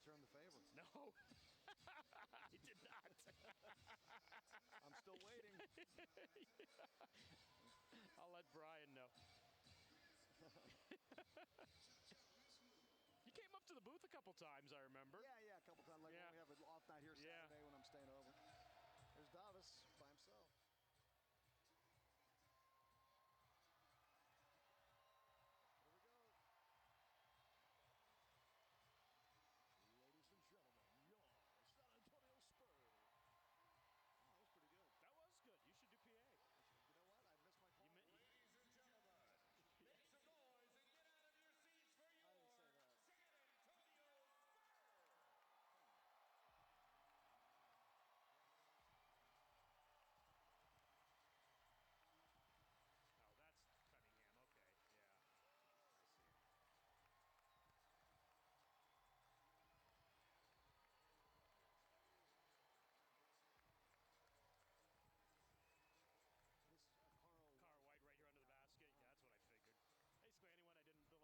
return the favor. No, he did not. I'm still waiting. Yeah. I'll let Brian know. You came up to the booth a couple times, I remember. Yeah, a couple times. Like when we have an off night here Saturday when I'm staying over. There's Davis by himself. Here we go. Ladies and gentlemen, your San Antonio Spurs. Oh, that was pretty good. That was good. You should do PA. You know what? I missed my call. Ladies and gentlemen, make some noise and get out of your seats for your I didn't say that. San Antonio Spurs. Oh, that's Cunningham. Okay, yeah. I see. This Carl White right here under the basket. Yeah, that's what I figured. Basically, anyone the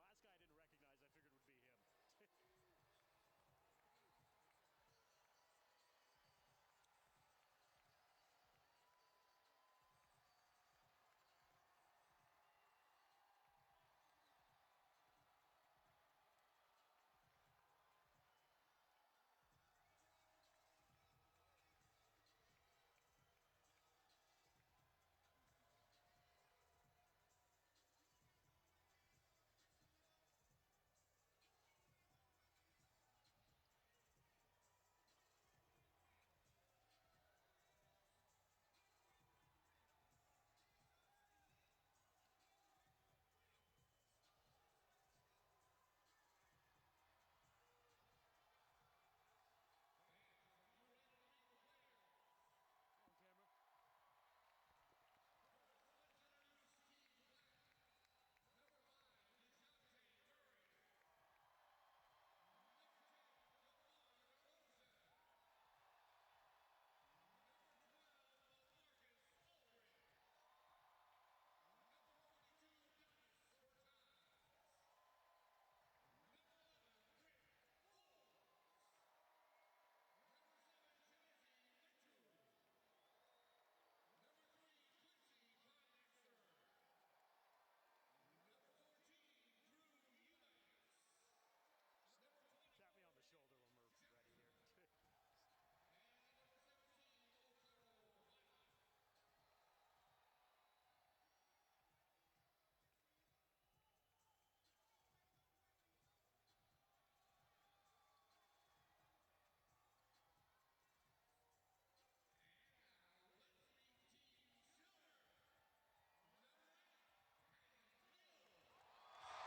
last guy I didn't recognize, I figured would be him. On camera.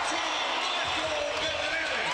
Tap me on the shoulder when we're ready here.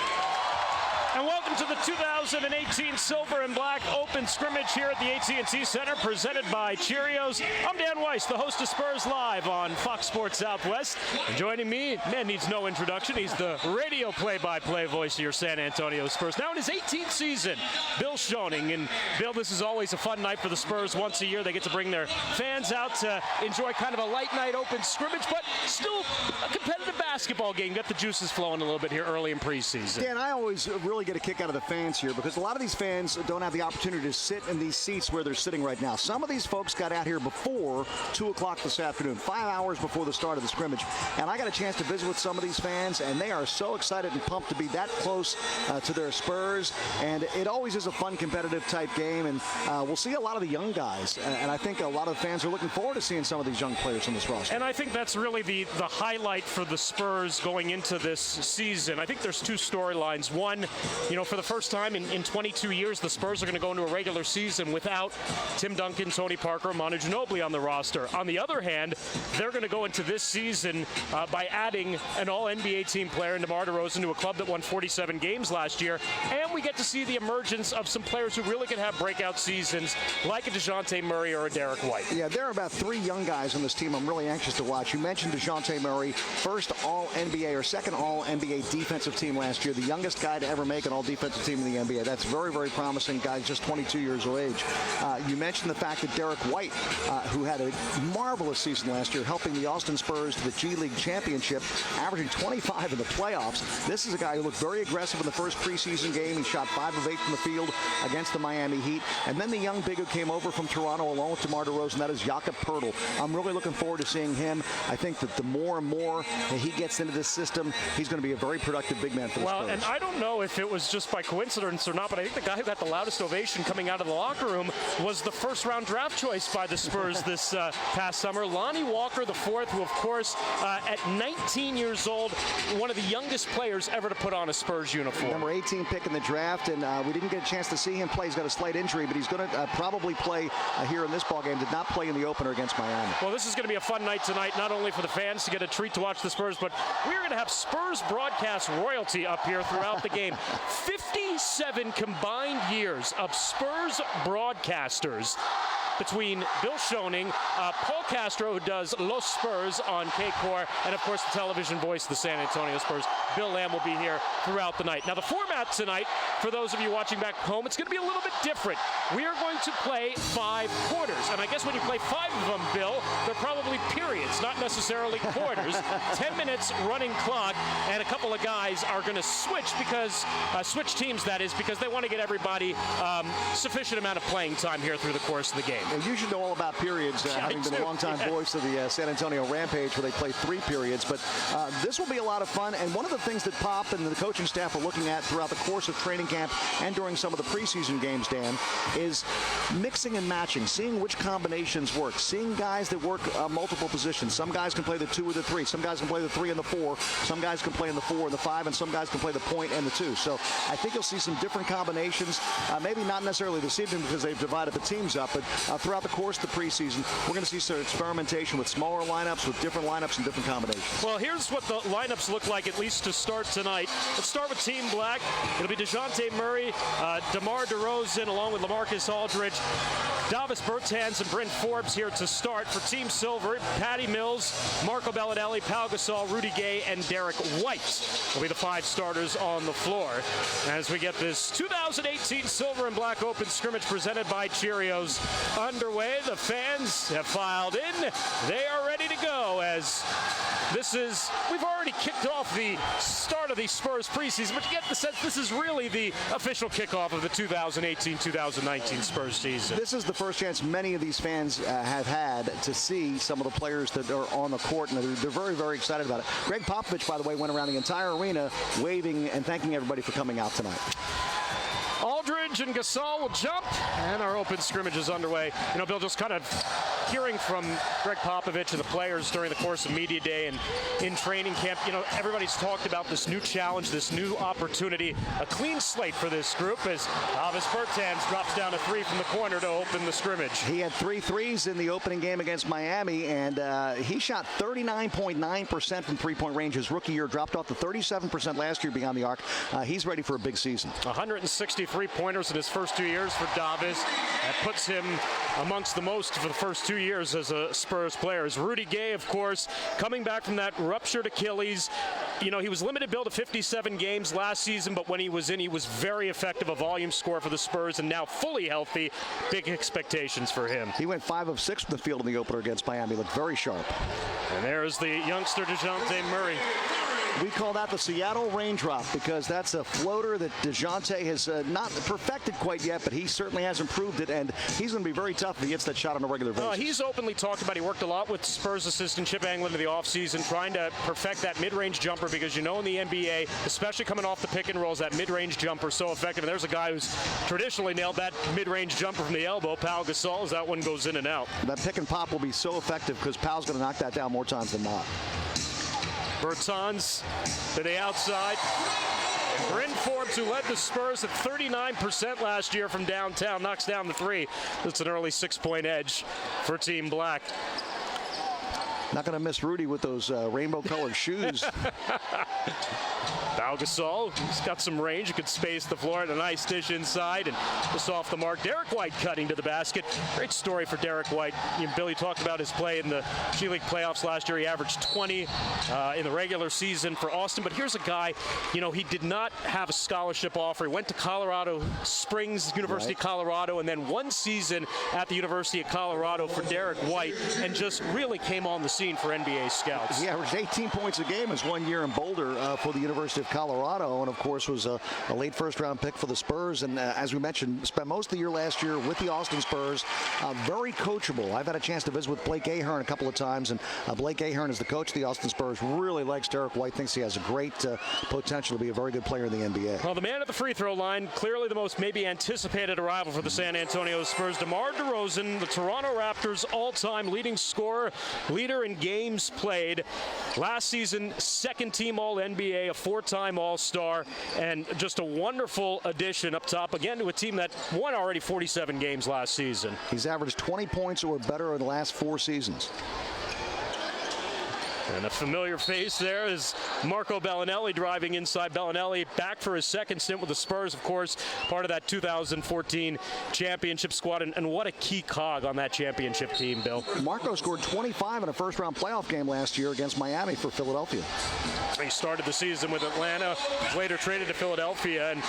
And welcome to the 2018 Silver and Black Open Scrimmage here at the AT&T Center, presented by Cheerios. I'm Dan Weiss, the host of Spurs Live on Fox Sports Southwest. And joining me, man needs no introduction, he's the radio play-by-play voice of your San Antonio Spurs. Now in his 18th season, Bill Schoening. And Bill, this is always a fun night for the Spurs. Once a year, they get to bring their fans out to enjoy kind of a light night open scrimmage, but still a competitive basketball game. Got the juices flowing a little bit here early in preseason. Dan, I always really get a kick out of the fans here because a lot of these fans don't have the opportunity to sit in these seats where they're sitting right now. Some of these folks got out here before 2 o'clock this afternoon, 5 hours before the start of the scrimmage. And I got a chance to visit with some of these fans, and they are so excited and pumped to be that close to their Spurs. And it always is a fun, competitive type game. And we'll see a lot of the young guys. And I think a lot of the fans are looking forward to seeing some of these young players on this roster. And I think that's really the highlight for the Spurs going into this season. I think there's two storylines. One, for the first time in 22 years, the Spurs are going to go into a regular season without Tim Duncan, Tony Parker, Manu Ginobili on the roster. On the other hand, they're going to go into this season by adding an all-NBA team player, DeMar DeRozan, to a club that won 47 games last year. And we get to see the emergence of some players who really could have breakout seasons, like a DeJounte Murray or a Derek White. Yeah, there are about 3 young guys on this team I'm really anxious to watch. You mentioned DeJounte Murray, first all-NBA or second all-NBA defensive team last year, the youngest guy to ever make an all-defensive defensive team in the NBA. That's very, very promising. Guy just 22 years of age. You mentioned the fact that Derek White, who had a marvelous season last year, helping the Austin Spurs to the G League championship, averaging 25 in the playoffs. This is a guy who looked very aggressive in the first preseason game. He shot 5 of 8 from the field against the Miami Heat. And then the young big who came over from Toronto along with DeMar DeRozan, that is Jakob Poeltl. I'm really looking forward to seeing him. I think that the more and more that he gets into this system, he's going to be a very productive big man for the Spurs. Well, and I don't know if it was just by coincidence or not, but I think the guy who got the loudest ovation coming out of the locker room was the first-round draft choice by the Spurs this past summer, Lonnie Walker IV, who, of course, at 19 years old, one of the youngest players ever to put on a Spurs uniform. Number 18 pick in the draft, and we didn't get a chance to see him play. He's got a slight injury, but he's going to probably play here in this ballgame. Did not play in the opener against Miami. Well, this is going to be a fun night tonight, not only for the fans to get a treat to watch the Spurs, but we're going to have Spurs broadcast royalty up here throughout the game. 57 combined years of Spurs broadcasters between Bill Schoening, Paul Castro, who does Los Spurs on KCOR, and of course the television voice of the San Antonio Spurs. Bill Lamb will be here throughout the night. Now the format tonight, for those of you watching back home, it's going to be a little bit different. We are going to play 5 quarters, and I guess when you play 5 of them, Bill, they're probably periods, not necessarily quarters. 10 minutes running clock, and a couple of guys are going to switch switch teams, that is, because they want to get everybody sufficient amount of playing time here through the course of the game. And you should know all about periods, having been a longtime voice of the San Antonio Rampage, where they play 3 periods. But this will be a lot of fun. And one of the things that Pop and the coaching staff are looking at throughout the course of training camp and during some of the preseason games, Dan, is mixing and matching, seeing which combinations work, seeing guys that work multiple positions. Some guys can play the 2 or the 3. Some guys can play the 3 and the 4. Some guys can play in the 4 and the 5. And some guys can play the point and the 2. So I think you'll see some different combinations. Maybe not necessarily this evening because they've divided the teams up, but throughout the course of the preseason, we're going to see some experimentation with smaller lineups, with different lineups and different combinations. Well, here's what the lineups look like, at least to start tonight. Let's start with Team Black. It'll be DeJounte Murray, DeMar DeRozan, along with LaMarcus Aldridge, Davis Bertans and Bryn Forbes here to start. For Team Silver, Patty Mills, Marco Bellinelli, Pau Gasol, Rudy Gay, and Derek White will be the 5 starters on the floor as we get this 2018 Silver and Black Open Scrimmage presented by Cheerios underway. The fans have filed in. They are ready to go as we've already kicked off the start of the Spurs preseason, but you get the sense this is really the official kickoff of the 2018-2019 Spurs season. This is the first chance many of these fans have had to see some of the players that are on the court, and they're very, very excited about it. Greg Popovich, by the way, went around the entire arena waving and thanking everybody for coming out tonight. Aldridge and Gasol will jump, and our open scrimmage is underway. You know, Bill, just kind of hearing from Greg Popovich and the players during the course of media day and in training camp, you know, everybody's talked about this new challenge, this new opportunity, a clean slate for this group as Davis Bertans drops down a 3 from the corner to open the scrimmage. He had 3 threes in the opening game against Miami, and he shot 39.9% from three-point range his rookie year, dropped off to 37% last year beyond the arc. He's ready for a big season. 163 pointers in his first 2 years for Davis. That puts him amongst the most for the first 2 years as a Spurs player. As Rudy Gay, of course, coming back from that ruptured Achilles. You know, he was limited bill to 57 games last season, but when he was in, he was very effective, a volume scorer for the Spurs, and now fully healthy. Big expectations for him. He went 5 of 6 from the field in the opener against Miami. Looked very sharp. And there's the youngster DeJounte Murray. We call that the Seattle raindrop because that's a floater that DeJounte has not perfected quite yet, but he certainly has improved it, and he's going to be very tough if he gets that shot on a regular basis. He's openly talked about, he worked a lot with Spurs assistant Chip Anglin in the offseason, trying to perfect that mid-range jumper because, you know, in the NBA, especially coming off the pick and rolls, that mid-range jumper so effective. And there's a guy who's traditionally nailed that mid-range jumper from the elbow, Pau Gasol, as that one goes in and out. That pick and pop will be so effective because Pau's going to knock that down more times than not. Bertans to the outside. Bryn Forbes, who led the Spurs at 39% last year from downtown, knocks down the 3. That's an early 6-point edge for Team Black. Not going to miss Rudy with those rainbow-colored shoes. Pau Gasol, he's got some range. He could space the floor, and a nice dish inside, and just off the mark. Derek White cutting to the basket. Great story for Derek White. Billy talked about his play in the G League playoffs last year. He averaged 20 in the regular season for Austin. But here's a guy, he did not have a scholarship offer. He went to Colorado Springs, University of Colorado, and then one season at the University of Colorado for Derek White, and just really came on the scene for NBA scouts. He averaged 18 points a game his 1 year in Boulder for the University of Colorado, and of course was a late first-round pick for the Spurs. And as we mentioned, spent most of the year last year with the Austin Spurs. Very coachable. I've had a chance to visit with Blake Ahern a couple of times, and Blake Ahern is the coach of the Austin Spurs. Really likes Derek White. Thinks he has a great potential to be a very good player in the NBA. Well, the man at the free throw line, clearly the most maybe anticipated arrival for the San Antonio Spurs, DeMar DeRozan, the Toronto Raptors' all-time leading scorer, leader in games played. Last season, second-team All-NBA, a four-time All-Star, and just a wonderful addition up top, again, to a team that won already 47 games last season. He's averaged 20 points or better in the last 4 seasons. And a familiar face there is Marco Bellinelli driving inside. Bellinelli back for his second stint with the Spurs, of course, part of that 2014 championship squad. And what a key cog on that championship team, Bill. Marco scored 25 in a first-round playoff game last year against Miami for Philadelphia. He started the season with Atlanta, later traded to Philadelphia. And,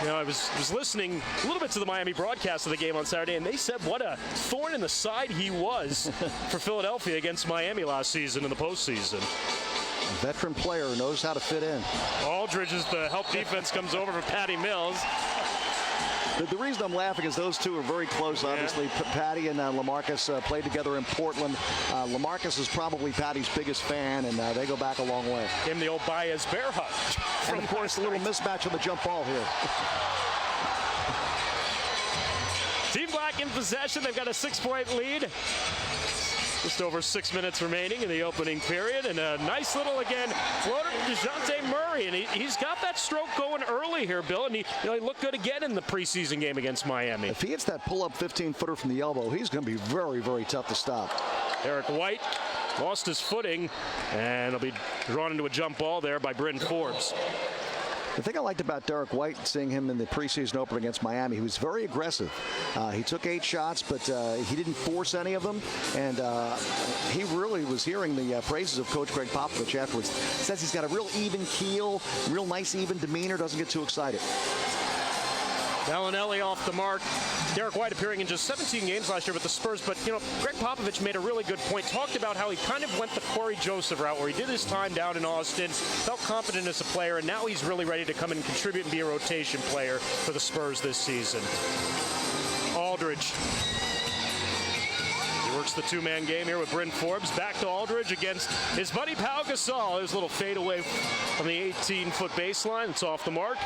I was listening a little bit to the Miami broadcast of the game on Saturday, and they said what a thorn in the side he was for Philadelphia against Miami last season in the postseason. A veteran player who knows how to fit in. Aldridge, as the help defense comes over for Patty Mills. The reason I'm laughing is those two are very close, obviously. Yeah. Patty and LaMarcus played together in Portland. LaMarcus is probably Patty's biggest fan, and they go back a long way. Him the old Baez bear hug. And, of course, a little mismatch on the jump ball here. Team Black in possession. They've got a 6-point lead. Just over 6 minutes remaining in the opening period. And a nice little, again, floater to DeJounte Murray. And he's got that stroke going early here, Bill. And he looked good again in the preseason game against Miami. If he hits that pull-up 15-footer from the elbow, he's going to be very, very tough to stop. Derek White lost his footing, and he'll be drawn into a jump ball there by Bryn Forbes. The thing I liked about Derek White, seeing him in the preseason opener against Miami, he was very aggressive. He took 8 shots, but he didn't force any of them. And he really was hearing the praises of Coach Greg Popovich afterwards. Says he's got a real even keel, real nice even demeanor, doesn't get too excited. Bellinelli off the mark. Derek White appearing in just 17 games last year with the Spurs, but Greg Popovich made a really good point. Talked about how he kind of went the Corey Joseph route, where he did his time down in Austin, felt confident as a player, and now he's really ready to come in and contribute and be a rotation player for the Spurs this season. Aldridge. He works the 2-man game here with Bryn Forbes. Back to Aldridge against his buddy Pau Gasol. There's a little fade away from the 18-foot baseline. It's off the mark.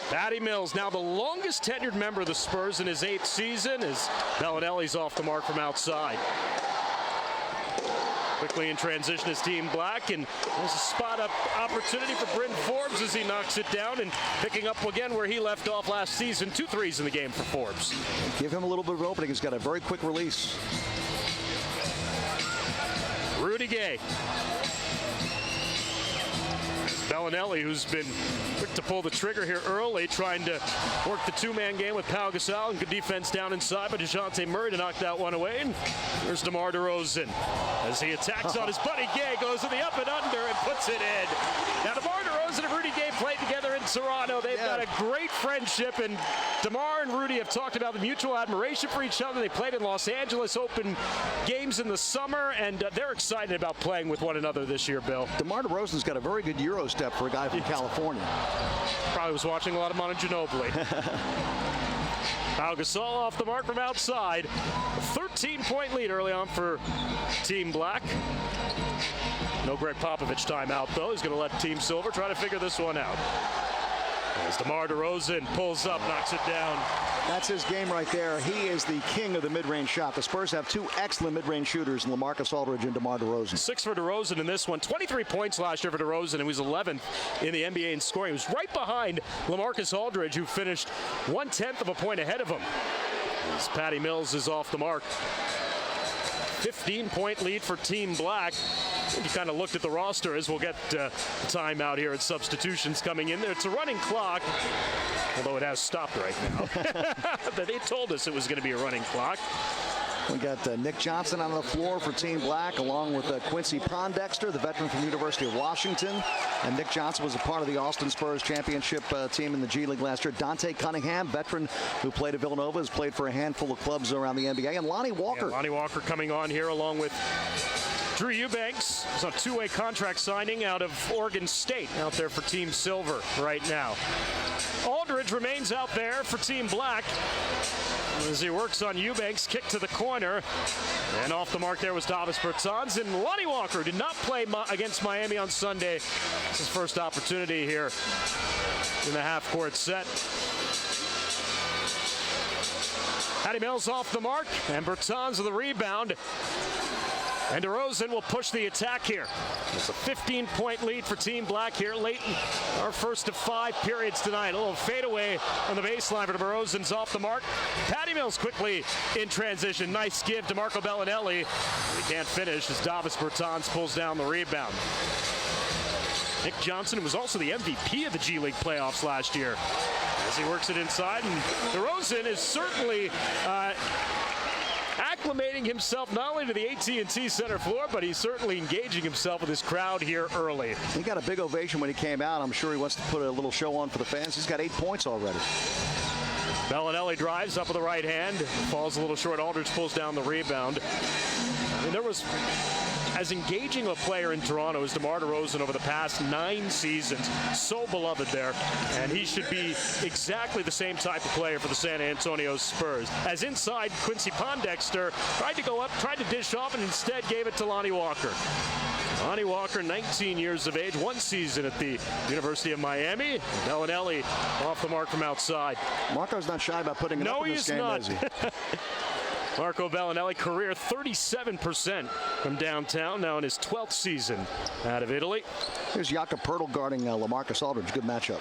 Patty Mills, now the longest tenured member of the Spurs in his 8th season, as Bellinelli's off the mark from outside. Quickly in transition is Team Black, and there's a spot-up opportunity for Bryn Forbes as he knocks it down, and picking up again where he left off last season. 2 threes in the game for Forbes. Give him a little bit of opening. He's got a very quick release. Rudy Gay. Bellinelli, who's been quick to pull the trigger here early, trying to work the 2-man game with Pau Gasol, and good defense down inside by DeJounte Murray to knock that one away. And here's DeMar DeRozan as he attacks on his buddy Gay, goes to the up and under and puts it in. Now DeMar DeRozan and Rudy Gay played together in Toronto. They've got a great friendship, and DeMar and Rudy have talked about the mutual admiration for each other. They played in Los Angeles Open games in the summer, and they're excited about playing with one another this year, Bill. DeMar DeRozan's got a very good Euro step for a guy from California. Probably was watching a lot of Manu Ginobili. Pau Gasol off the mark from outside. A 13-point lead early on for Team Black. No Greg Popovich timeout, though. He's going to let Team Silver try to figure this one out. As DeMar DeRozan pulls up, knocks it down. That's his game right there. He is the king of the mid-range shot. The Spurs have 2 excellent mid-range shooters, LaMarcus Aldridge and DeMar DeRozan. 6 for DeRozan in this one. 23 points last year for DeRozan, and he was 11th in the NBA in scoring. He was right behind LaMarcus Aldridge, who finished 1/10 of a point ahead of him. As Patty Mills is off the mark. 15-point lead for Team Black. You kind of looked at the roster as we'll get time out here at substitutions coming in there. It's a running clock, although it has stopped right now. They told us it was going to be a running clock. We got Nick Johnson on the floor for Team Black, along with Quincy Pondexter, the veteran from the University of Washington. And Nick Johnson was a part of the Austin Spurs championship team in the G League last year. Dante Cunningham, veteran who played at Villanova, has played for a handful of clubs around the NBA. And Lonnie Walker. Yeah, Lonnie Walker coming on here along with Drew Eubanks. It's a two-way contract signing out of Oregon State, out there for Team Silver right now. Aldridge remains out there for Team Black as he works on Eubanks. Kick to the corner, and off the mark there was Davis Bertans. And Lonnie Walker did not play against Miami on Sunday. It's his first opportunity here in the half-court set. Patty Mills off the mark, and Bertans with the rebound. And DeRozan will push the attack here. It's a 15-point lead for Team Black here late in our first of 5 periods tonight. A little fadeaway on the baseline for DeRozan's off the mark. Patty Mills quickly in transition. Nice give to Marco Bellinelli. He can't finish as Davis Bertans pulls down the rebound. Nick Johnson was also the MVP of the G League playoffs last year as he works it inside. And DeRozan is certainly acclimating himself not only to the AT&T Center floor, but he's certainly engaging himself with his crowd here early. He got a big ovation when he came out. I'm sure he wants to put a little show on for the fans. He's got 8 points already. Bellinelli drives up with the right hand, falls a little short. Aldridge pulls down the rebound. I mean, there was as engaging a player in Toronto as DeMar DeRozan over the past 9 seasons. So beloved there, and he should be exactly the same type of player for the San Antonio Spurs. As inside, Quincy Pondexter tried to go up, tried to dish off, and instead gave it to Lonnie Walker. Lonnie Walker, 19 years of age, 1 season at the University of Miami. Bellinelli off the mark from outside. Marco's not shy about putting it up in this game, is he? Marco Bellinelli, career 37% from downtown, now in his 12th season out of Italy. Here's Jakob Poeltl guarding LaMarcus Aldridge. Good matchup.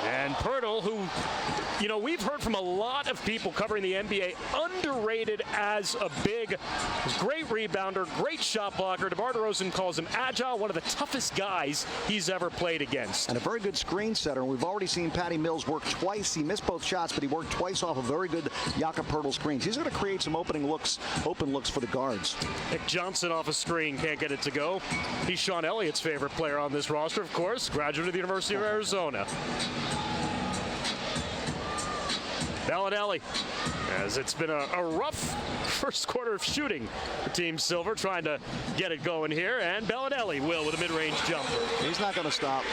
And Poeltl, who, you know, we've heard from a lot of people covering the NBA, underrated as a big, great rebounder, great shot blocker. DeMar DeRozan calls him agile, one of the toughest guys he's ever played against. And a very good screen setter. And we've already seen Patty Mills work twice. He missed both shots, but he worked twice off a very good Jakob Poeltl screens. He's going to create some open looks for the guards. Nick Johnson off a screen, can't get it to go. He's Sean Elliott's favorite player on this roster, of course, graduate of the University of Arizona. Bellinelli, as it's been a rough first quarter of shooting for Team Silver, trying to get it going here, and Bellinelli will with a mid-range jumper. He's not going to stop.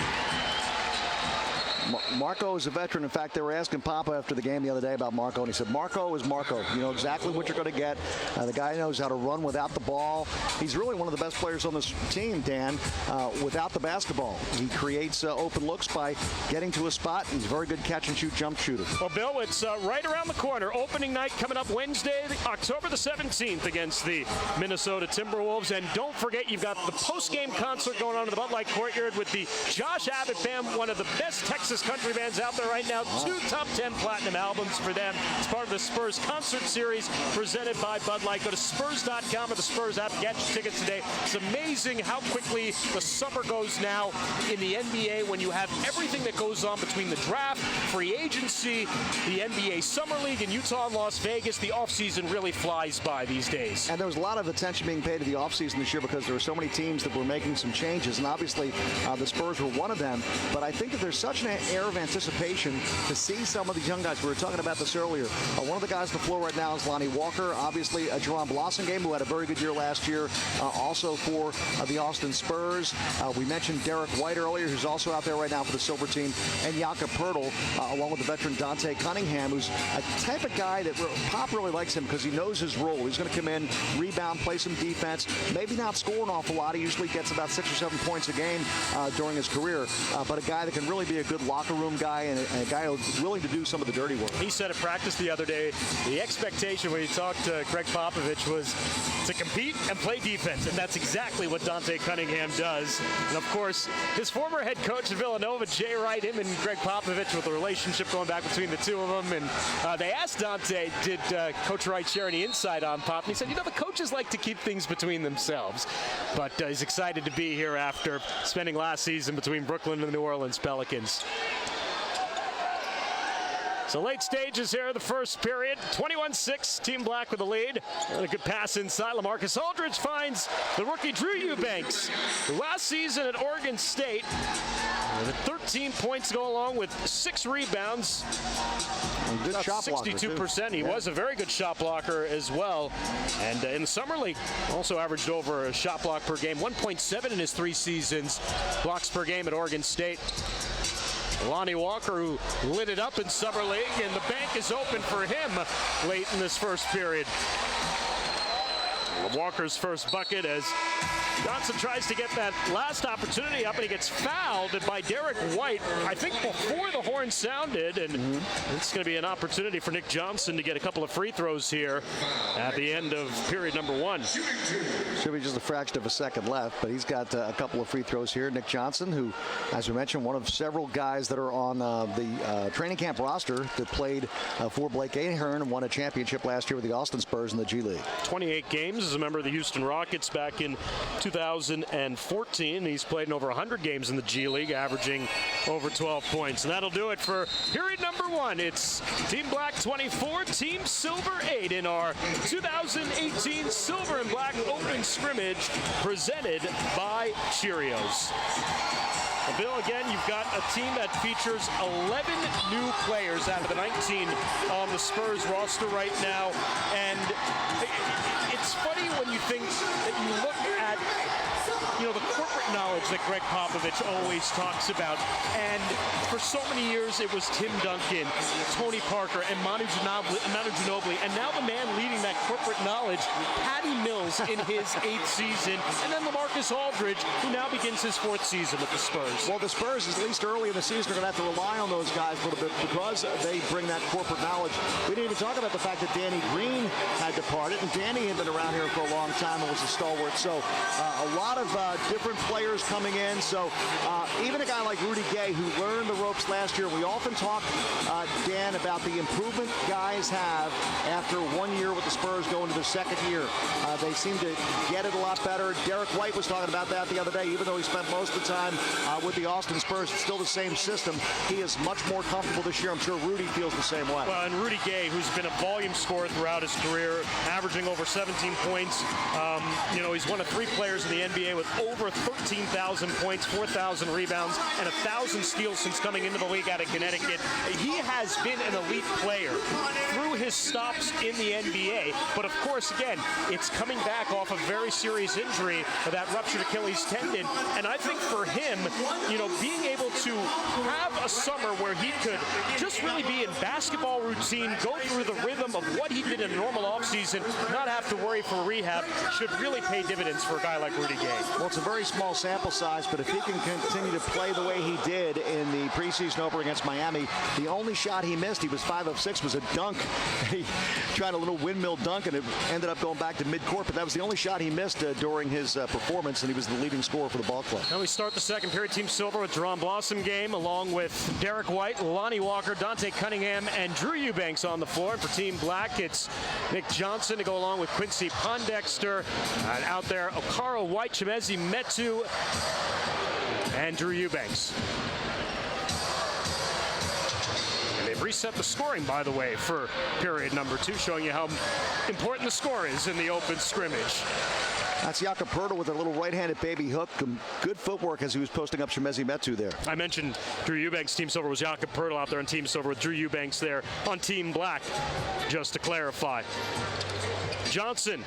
Marco is a veteran. In fact, they were asking Papa after the game the other day about Marco, and he said, Marco is Marco. You know exactly what you're going to get. The guy knows how to run without the ball. He's really one of the best players on this team, Dan, without the basketball. He creates open looks by getting to a spot. He's a very good catch-and-shoot jump shooter. Well, Bill, it's right around the corner. Opening night coming up Wednesday, October the 17th against the Minnesota Timberwolves. And don't forget, you've got the post-game concert going on in the Bud Light Courtyard with the Josh Abbott Band, one of the best Texas country bands out there right now. 2 top 10 platinum albums for them. It's part of the Spurs concert series presented by Bud Light. Go to Spurs.com or the Spurs app. Get your tickets today. It's amazing how quickly the summer goes now in the NBA when you have everything that goes on between the draft, free agency, the NBA Summer League in Utah and Las Vegas. The offseason really flies by these days. And there was a lot of attention being paid to the offseason this year because there were so many teams that were making some changes, and obviously the Spurs were one of them. But I think that there's such an air of anticipation to see some of these young guys. We were talking about this earlier. One of the guys on the floor right now is Lonnie Walker, obviously a Jerome Blossomgame, who had a very good year last year, also for the Austin Spurs. We mentioned Derek White earlier, who's also out there right now for the Silver team, and Jakob Poeltl, along with the veteran Dante Cunningham, who's a type of guy that Pop really likes him because he knows his role. He's going to come in, rebound, play some defense, maybe not score an awful lot. He usually gets about 6 or 7 points a game during his career, but a guy that can really be a good locker room guy and a guy who's willing to do some of the dirty work. He said at practice the other day, the expectation when he talked to Greg Popovich was to compete and play defense, and that's exactly what Dante Cunningham does. And of course, his former head coach at Villanova, Jay Wright, him and Greg Popovich, with the relationship going back between the two of them. And they asked Dante, did Coach Wright share any insight on Pop? And he said, the coaches like to keep things between themselves. But he's excited to be here after spending last season between Brooklyn and the New Orleans Pelicans. So late stages here of the first period. 21-6, Team Black with the lead. And a good pass inside. LaMarcus Aldridge finds the rookie Drew Eubanks, who last season at Oregon State with 13 points to go along with 6 rebounds. Good shot blocker, 62%. He was a very good shot blocker as well. And in the summer league, also averaged over a shot block per game. 1.7 in his 3 seasons. Blocks per game at Oregon State. Lonnie Walker, who lit it up in Summer League, and the bank is open for him late in this first period. Walker's first bucket as Johnson tries to get that last opportunity up, and he gets fouled by Derek White, I think before the horn sounded, and it's going to be an opportunity for Nick Johnson to get a couple of free throws here at the end of period number 1. Should be just a fraction of a second left, but he's got a couple of free throws here. Nick Johnson, who, as we mentioned, one of several guys that are on the training camp roster that played for Blake Ahern and won a championship last year with the Austin Spurs in the G League. 28 games as a member of the Houston Rockets back in 2014. He's played in over 100 games in the G League, averaging over 12 points. And that'll do it for period number 1. It's Team Black 24, Team Silver 8 in our 2018 Silver and Black Open Scrimmage presented by Cheerios. Well, Bill, again, you've got a team that features 11 new players out of the 19 on the Spurs roster right now. And it's funny when you think that you look at, the corporate knowledge that Greg Popovich always talks about. And for so many years, it was Tim Duncan, Tony Parker, and Manu Ginobili. And now the man leading that corporate knowledge, Patty Mills, in his 8th season. And then LaMarcus Aldridge, who now begins his 4th season with the Spurs. Well, the Spurs, at least early in the season, are going to have to rely on those guys a little bit because they bring that corporate knowledge. We didn't even talk about the fact that Danny Green had departed, and Danny had been around here for a long time and was a stalwart. So a lot of different players coming in. So even a guy like Rudy Gay, who learned the ropes last year, we often talk, Dan, about the improvement guys have after 1 year with the Spurs going to their 2nd year. They seem to get it a lot better. Derek White was talking about that the other day. Even though he spent most of the time with the Austin Spurs, it's still the same system. He is much more comfortable this year. I'm sure Rudy feels the same way. Well, and Rudy Gay, who's been a volume scorer throughout his career, averaging over 17 points. He's one of 3 players in the NBA with over 13,000 points, 4,000 rebounds, and 1,000 steals since coming into the league out of Connecticut. He has been an elite player through his stops in the NBA. But of course, again, it's coming back off a very serious injury, that ruptured Achilles tendon. And I think for him, being able to have a summer where he could just really be in basketball routine, go through the rhythm of what he did in a normal offseason, not have to worry for rehab, should really pay dividends for a guy like Rudy Gay. Well, it's a very small sample size, but if he can continue to play the way he did in the preseason opener against Miami, the only shot he missed, he was 5 of 6, was a dunk. He tried a little windmill dunk, and it ended up going back to midcourt, but that was the only shot he missed during his performance, and he was the leading scorer for the ball club. Now we start the 2nd period. Team Silver with Jerron Blossom game, along with Derek White, Lonnie Walker, Dante Cunningham, and Drew Eubanks on the floor. For Team Black, it's Nick Johnson to go along with Quincy Pondexter. And out there, Okaro White, Chimezi Metu, and Drew Eubanks. And they've reset the scoring, by the way, for period number 2, showing you how important the score is in the open scrimmage. That's Jakob Poeltl with a little right-handed baby hook. Good footwork as he was posting up Chimezi Metu there. I mentioned Drew Eubanks. Team Silver was Jakob Poeltl out there on Team Silver with Drew Eubanks there on Team Black, just to clarify. Johnson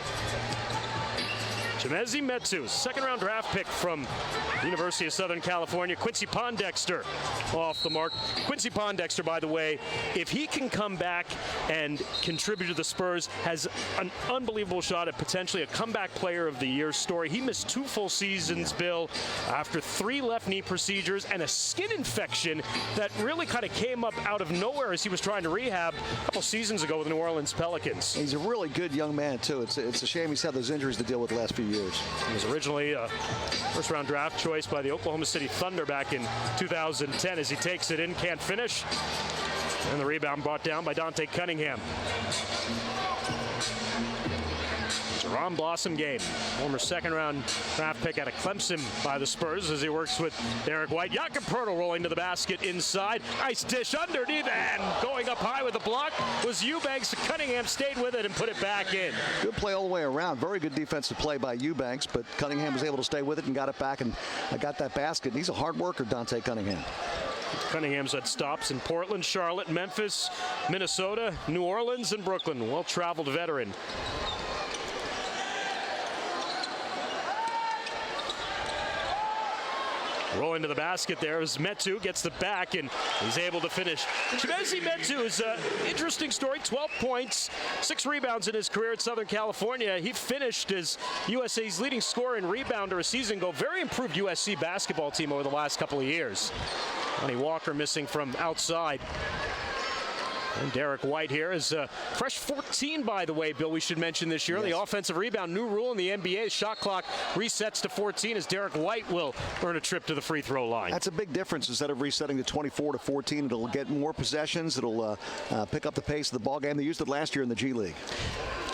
Chimezie Metu, second-round draft pick from University of Southern California. Quincy Pondexter off the mark. Quincy Pondexter, by the way, if he can come back and contribute to the Spurs, has an unbelievable shot at potentially a comeback player of the year story. He missed 2 full seasons, Bill, after 3 left knee procedures and a skin infection that really kind of came up out of nowhere as he was trying to rehab a couple seasons ago with the New Orleans Pelicans. He's a really good young man, too. It's a shame he's had those injuries to deal with the last few years. He was originally a first-round draft choice by the Oklahoma City Thunder back in 2010. As he takes it in, can't finish. And the rebound brought down by Dante Cunningham. Jerron Blossom game, former second-round draft pick out of Clemson by the Spurs as he works with Derek White. Jakob Poeltl rolling to the basket inside. Nice dish underneath, and going up high with the block was Eubanks. Cunningham stayed with it and put it back in. Good play all the way around. Very good defensive play by Eubanks, but Cunningham was able to stay with it and got it back and got that basket. He's a hard worker, Dante Cunningham. Cunningham's had stops in Portland, Charlotte, Memphis, Minnesota, New Orleans, and Brooklyn. Well-traveled veteran. Rolling to the basket there as Metu gets the back and he's able to finish. Chimezie Metu is an interesting story. 12 points, 6 rebounds in his career at Southern California. He finished as USA's leading scorer and rebounder a season ago. Very improved USC basketball team over the last couple of years. Lonnie Walker missing from outside. And Derek White here is fresh 14, by the way, Bill, we should mention this year. Yes. The offensive rebound, new rule in the NBA. Shot clock resets to 14 as Derek White will earn a trip to the free throw line. That's a big difference. Instead of resetting to 24 to 14, it'll get more possessions. It'll pick up the pace of the ball game. They used it last year in the G League.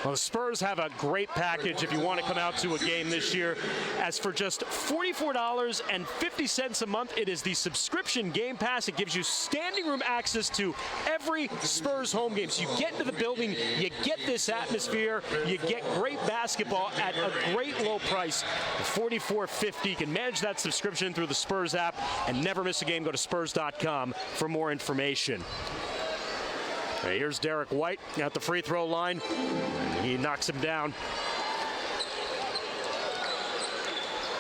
Well, the Spurs have a great package if you want to come out to a game this year. As for just $44.50 a month, it is the subscription Game Pass. It gives you standing room access to every Spurs home game. So you get into the building, you get this atmosphere, you get great basketball at a great low price, $44.50. You can manage that subscription through the Spurs app and never miss a game. Go to spurs.com for more information. Here's Derek White at the free throw line. He knocks him down.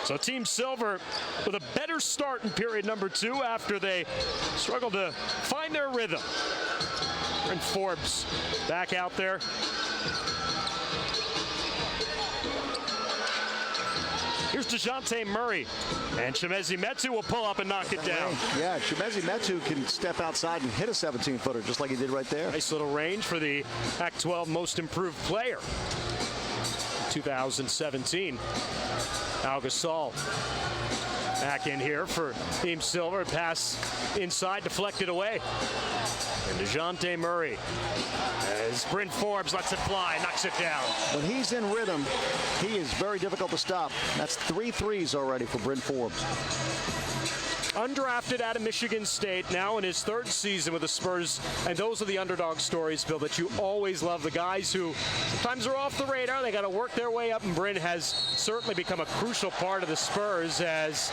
So Team Silver with a better start in period number 2 after they struggled to find their rhythm. And Forbes back out there. Here's DeJounte Murray, and Chimezie Metu will pull up and knock it down. Yeah, Chimezie Metu can step outside and hit a 17-footer just like he did right there. Nice little range for the Pac-12 Most Improved Player 2017. Al Gasol back in here for Team Silver. Pass inside, deflected away. And DeJounte Murray, as Bryn Forbes lets it fly, knocks it down. When he's in rhythm, he is very difficult to stop. That's 3 threes already for Bryn Forbes. Undrafted out of Michigan State, now in his 3rd season with the Spurs. And those are the underdog stories, Bill, that you always love. The guys who sometimes are off the radar. They got to work their way up, and Bryn has certainly become a crucial part of the Spurs as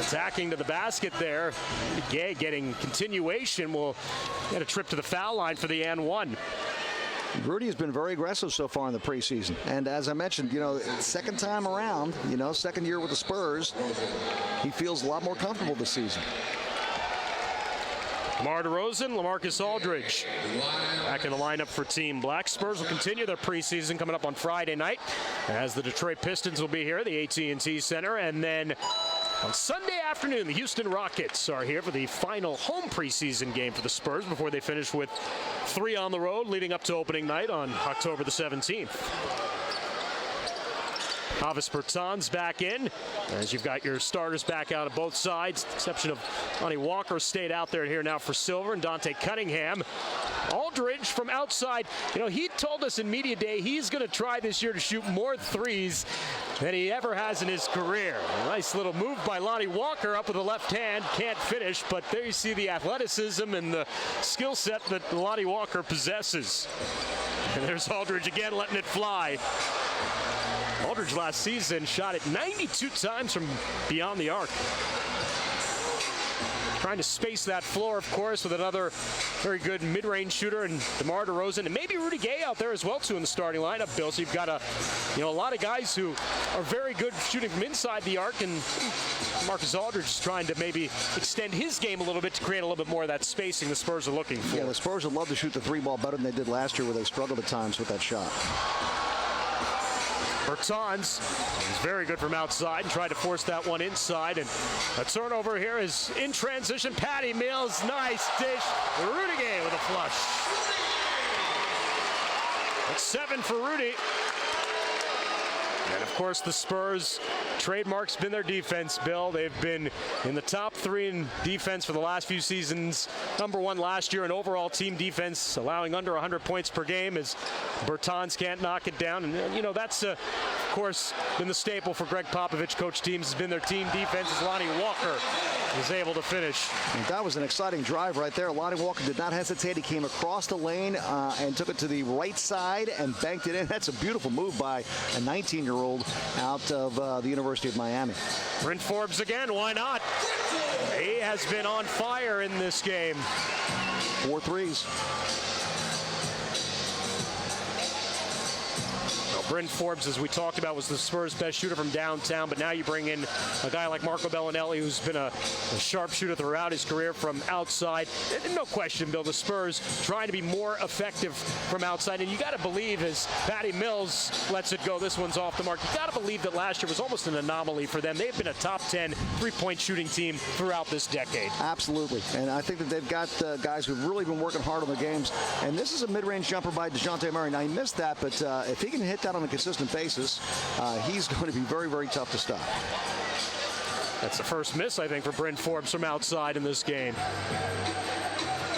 attacking to the basket there. Gay getting continuation will get a trip to the foul line for the and 1. Rudy has been very aggressive so far in the preseason. And as I mentioned, second time around, second year with the Spurs, he feels a lot more comfortable this season. DeMar DeRozan, LaMarcus Aldridge back in the lineup for Team Black. Spurs will continue their preseason coming up on Friday night as the Detroit Pistons will be here at the AT&T Center. And then on Sunday afternoon, the Houston Rockets are here for the final home preseason game for the Spurs before they finish with 3 on the road leading up to opening night on October the 17th. Havis Bertans back in, as you've got your starters back out of both sides. The exception of Lonnie Walker stayed out there here now for Silver, and Dante Cunningham. Aldridge from outside. He told us in media day he's going to try this year to shoot more threes than he ever has in his career. A nice little move by Lonnie Walker up with the left hand. Can't finish, but there you see the athleticism and the skill set that Lonnie Walker possesses. And there's Aldridge again letting it fly. Aldridge last season shot it 92 times from beyond the arc. trying to space that floor, of course, with another very good mid-range shooter and DeMar DeRozan, and maybe Rudy Gay out there as well, too, in the starting lineup, Bill. So you've got a lot of guys who are very good shooting from inside the arc, and Marcus Aldridge is trying to maybe extend his game a little bit to create a little bit more of that spacing the Spurs are looking for. Yeah, the Spurs would love to shoot the three ball better than they did last year, where they struggled at times with that shot. Bertans is very good from outside and tried to force that one inside. And a turnover here is in transition. Patty Mills, nice dish. Rudy Gay with a flush. That's 7 for Rudy. And of course, the Spurs' trademark's been their defense, Bill. They've been in the top 3 in defense for the last few seasons. #1 last year in overall team defense, allowing under 100 points per game as Bertans can't knock it down. And, that's, of course, been the staple for Greg Popovich coach teams, has been their team defense as Lonnie Walker is able to finish. And that was an exciting drive right there. Lonnie Walker did not hesitate. He came across the lane and took it to the right side and banked it in. That's a beautiful move by a 19-year-old out of the University of Miami. Bryn Forbes again, why not? He has been on fire in this game. 4 threes. Bryn Forbes, as we talked about, was the Spurs' best shooter from downtown, but now you bring in a guy like Marco Bellinelli, who's been a sharpshooter throughout his career from outside. And no question, Bill, the Spurs trying to be more effective from outside, and you got to believe, as Patty Mills lets it go, this one's off the mark. You got to believe that last year was almost an anomaly for them. They've been a top 10 three-point shooting team throughout this decade. Absolutely, and I think that they've got guys who've really been working hard on the games, and this is a mid-range jumper by DeJounte Murray. Now, he missed that, but if he can hit that on a consistent basis, he's going to be very, very tough to stop. That's the first miss, I think, for Bryn Forbes from outside in this game.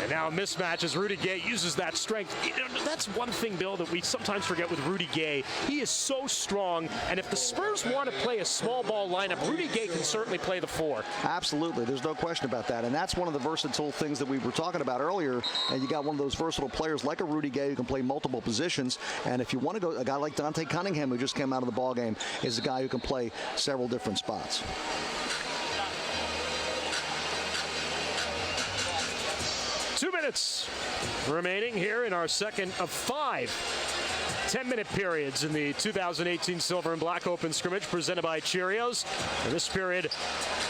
And now a mismatch as Rudy Gay uses that strength. That's one thing, Bill, that we sometimes forget with Rudy Gay. He is so strong, and if the Spurs want to play a small ball lineup, Rudy Gay can certainly play the 4. Absolutely. There's no question about that, and that's one of the versatile things that we were talking about earlier. And you got one of those versatile players like a Rudy Gay who can play multiple positions, and if you want to go, a guy like Dante Cunningham, who just came out of the ball game, is a guy who can play several different spots. Minutes remaining here in our second of 5 10-minute periods in the 2018 Silver and Black Open Scrimmage presented by Cheerios. And this period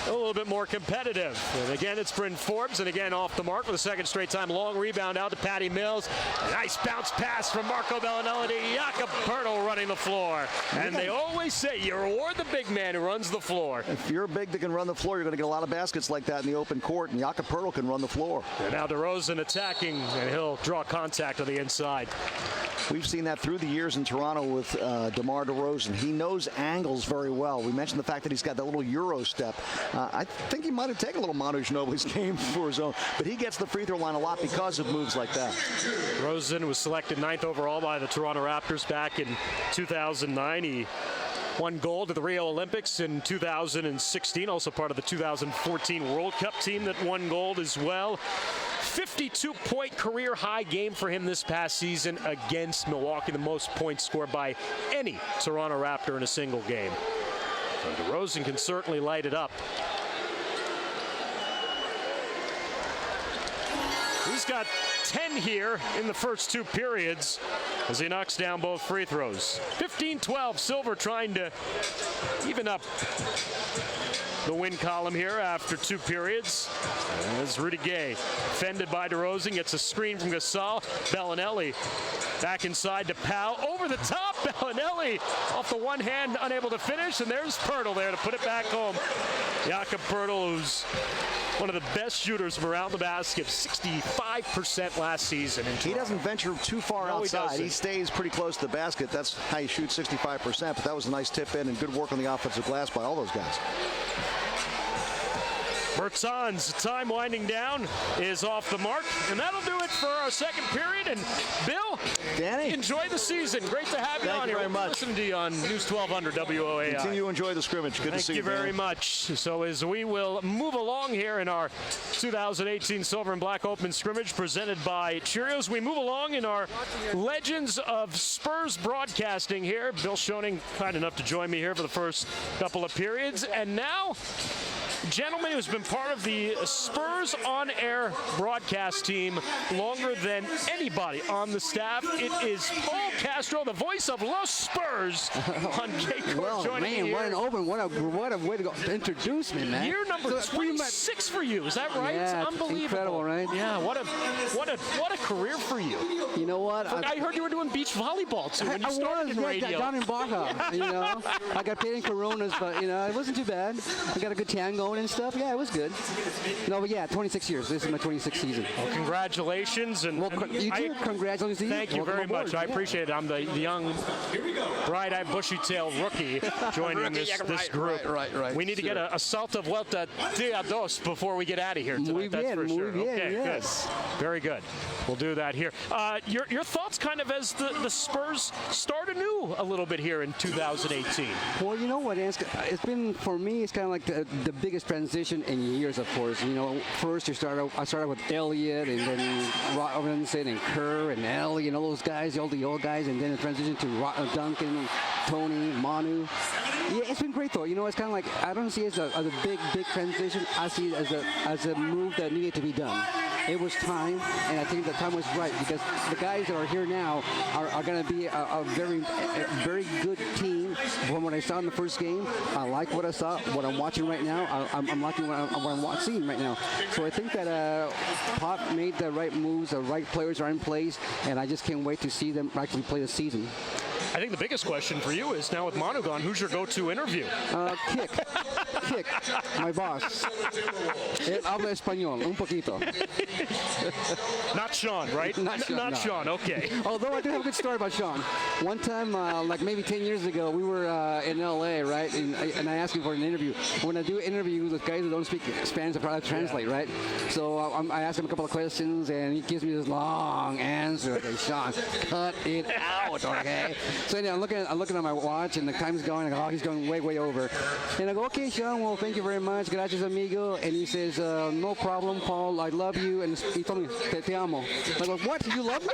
a little bit more competitive. And again, it's Bryn Forbes, and again off the mark for the second straight time. Long rebound out to Patty Mills. A nice bounce pass from Marco Bellinelli to Jakob Poeltl running the floor. And they always say you reward the big man who runs the floor. If you're big that can run the floor, you're going to get a lot of baskets like that in the open court, and Jakob Poeltl can run the floor. And now DeRozan attacking, and he'll draw contact on the inside. We've seen that through the years in Toronto with DeMar DeRozan. He knows angles very well. We mentioned the fact that he's got that little Euro step. I think he might have taken a little Manu Ginobili's game for his own, but he gets the free throw line a lot because of moves like that. DeRozan was selected 9th overall by the Toronto Raptors back in 2009. He won gold at the Rio Olympics in 2016, also part of the 2014 World Cup team that won gold as well. 52-point career high game for him this past season against Milwaukee, the most points scored by any Toronto Raptor in a single game. So DeRozan can certainly light it up. He's got 10 here in the first 2 periods as he knocks down both free throws. 15-12, Silver trying to even up the win column here after 2 periods. As Rudy Gay, fended by DeRozan, gets a screen from Gasol. Bellinelli back inside to Powell. Over the top, Bellinelli off the one hand, unable to finish. And there's Poeltl there to put it back home. Jakob Poeltl, who's one of the best shooters from around the basket, 65% last season. He doesn't venture too far outside. He stays pretty close to the basket. That's how you shoot 65%, but that was a nice tip in and good work on the offensive glass by all those guys. Bertans, time winding down, is off the mark, and that'll do it for our second period. And Bill, Danny, enjoy the season. Great to have you on here. Thank you very much. Listening to you on News 1200 WOAI. Continue to enjoy the scrimmage. Good to see you. Thank you very much. So as we will move along here in our 2018 Silver and Black Open Scrimmage presented by Cheerios, we move along in our Legends of Spurs broadcasting here. Bill Schoening, kind enough to join me here for the first couple of periods. And now gentleman who's been part of the Spurs on-air broadcast team longer than anybody on the staff. It is Paul Castro, the voice of Los Spurs on K-Court, Well, joining man, me here. what an open, what a way to go to introduce me, man. Year number So, pretty much- 26 for you, is that right? Yeah, It's unbelievable. incredible, right? Yeah, what a career for you. You know what? I heard you were doing beach volleyball too when you started in radio. down in Baja, you know. I got paid in Coronas, but, you know, it wasn't too bad. I got a good tan going and stuff. Yeah, it was good. No, but yeah, 26 years. This is my 26th season. Well, congratulations. And, Well, you too. Congratulations to you. Thank you Welcome very aboard. much. I Yeah. appreciate it. I'm the young, bright-eyed, bushy-tailed rookie joining this group. Right. We need to get a salto vuelta dia dos before we get out of here tonight. Muy That's bien, for muy sure. bien, Okay, yes. good. Very good. We'll do that here. Your thoughts kind of as the Spurs start anew a little bit here in 2018. Well, you know what, it's been, for me, it's kind of like the biggest transition in years, of course. You know, first I started with Elliott, and then Robinson and Kerr and Ellie and all those guys, all the old guys, and then the transition to Duncan, Tony, Manu. Yeah, it's been great, though. You know, it's kind of like, I don't see it as a big transition. I see it as a move that needed to be done. It was time, and I think the time was right, because the guys that are here now are going to be a very good team. From what I saw in the first game, I like what I saw. What I'm watching right now, I'm liking what I'm seeing right now. So I think that Pop made the right moves, the right players are in place, and I just can't wait to see them actually play the season. I think the biggest question for you is now with Manu gone, who's your go-to interview? Kick, my boss. Él habla español, un poquito. Not Sean, right? Not Sean, Not no. Sean, okay. Although I do have a good story about Sean. One time, like maybe 10 years ago, we were in L.A., right? And I asked him for an interview. When I do interviews with guys that don't speak Spanish, I probably translate, right? So I asked him a couple of questions, and he gives me this long answer. Okay, Sean, cut it out, okay? So anyway, I'm looking at my watch, and the time's going. I go, oh, he's going way over. And I go, okay, Sean, well, thank you very much. Gracias, amigo. And he says, no problem, Paul. I love you. And he told me, te amo. I go, what? You love me?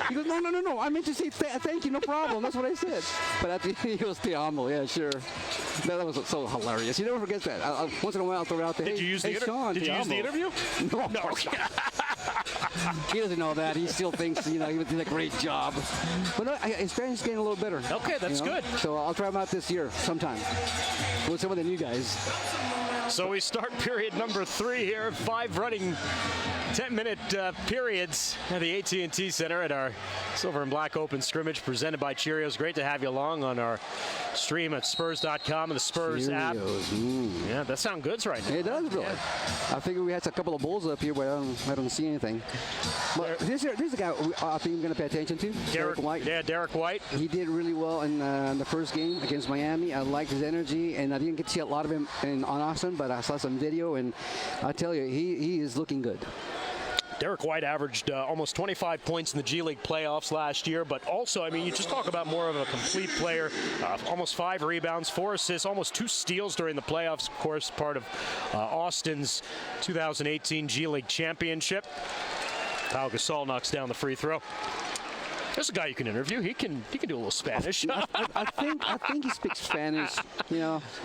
He goes, no. I meant to say thank you, no problem. That's what I said. But at the end, he goes, te amo. Yeah, sure. That was so hilarious. You never forget that. Once in a while, I'll throw it out there. Did you use the interview? No. He doesn't know that. He still thinks, he did a great job. But no, his Spanish is getting a little better. Okay, that's good. So I'll try him out this year sometime with some of the new guys. So we start period number 3 here. 5 running 10-minute periods at the AT&T Center at our Silver and Black Open Scrimmage presented by Cheerios. Great to have you along on our stream at Spurs.com and the Spurs app. Yeah, that sounds good right now. It does, really. Yeah. I figured we had a couple of bulls up here, but I don't see anything. But there's a guy I think I'm going to pay attention to. Derek White. Yeah, Derek White. He did really well in the first game against Miami. I liked his energy, and I didn't get to see a lot of him on Austin, but I saw some video, and I tell you, he is looking good. Derek White averaged almost 25 points in the G League playoffs last year, but also, I mean, you just talk about more of a complete player. Almost 5 rebounds, 4 assists, almost 2 steals during the playoffs, of course, part of Austin's 2018 G League championship. Pau Gasol knocks down the free throw. There's a guy you can interview. He can do a little Spanish. I think he speaks Spanish,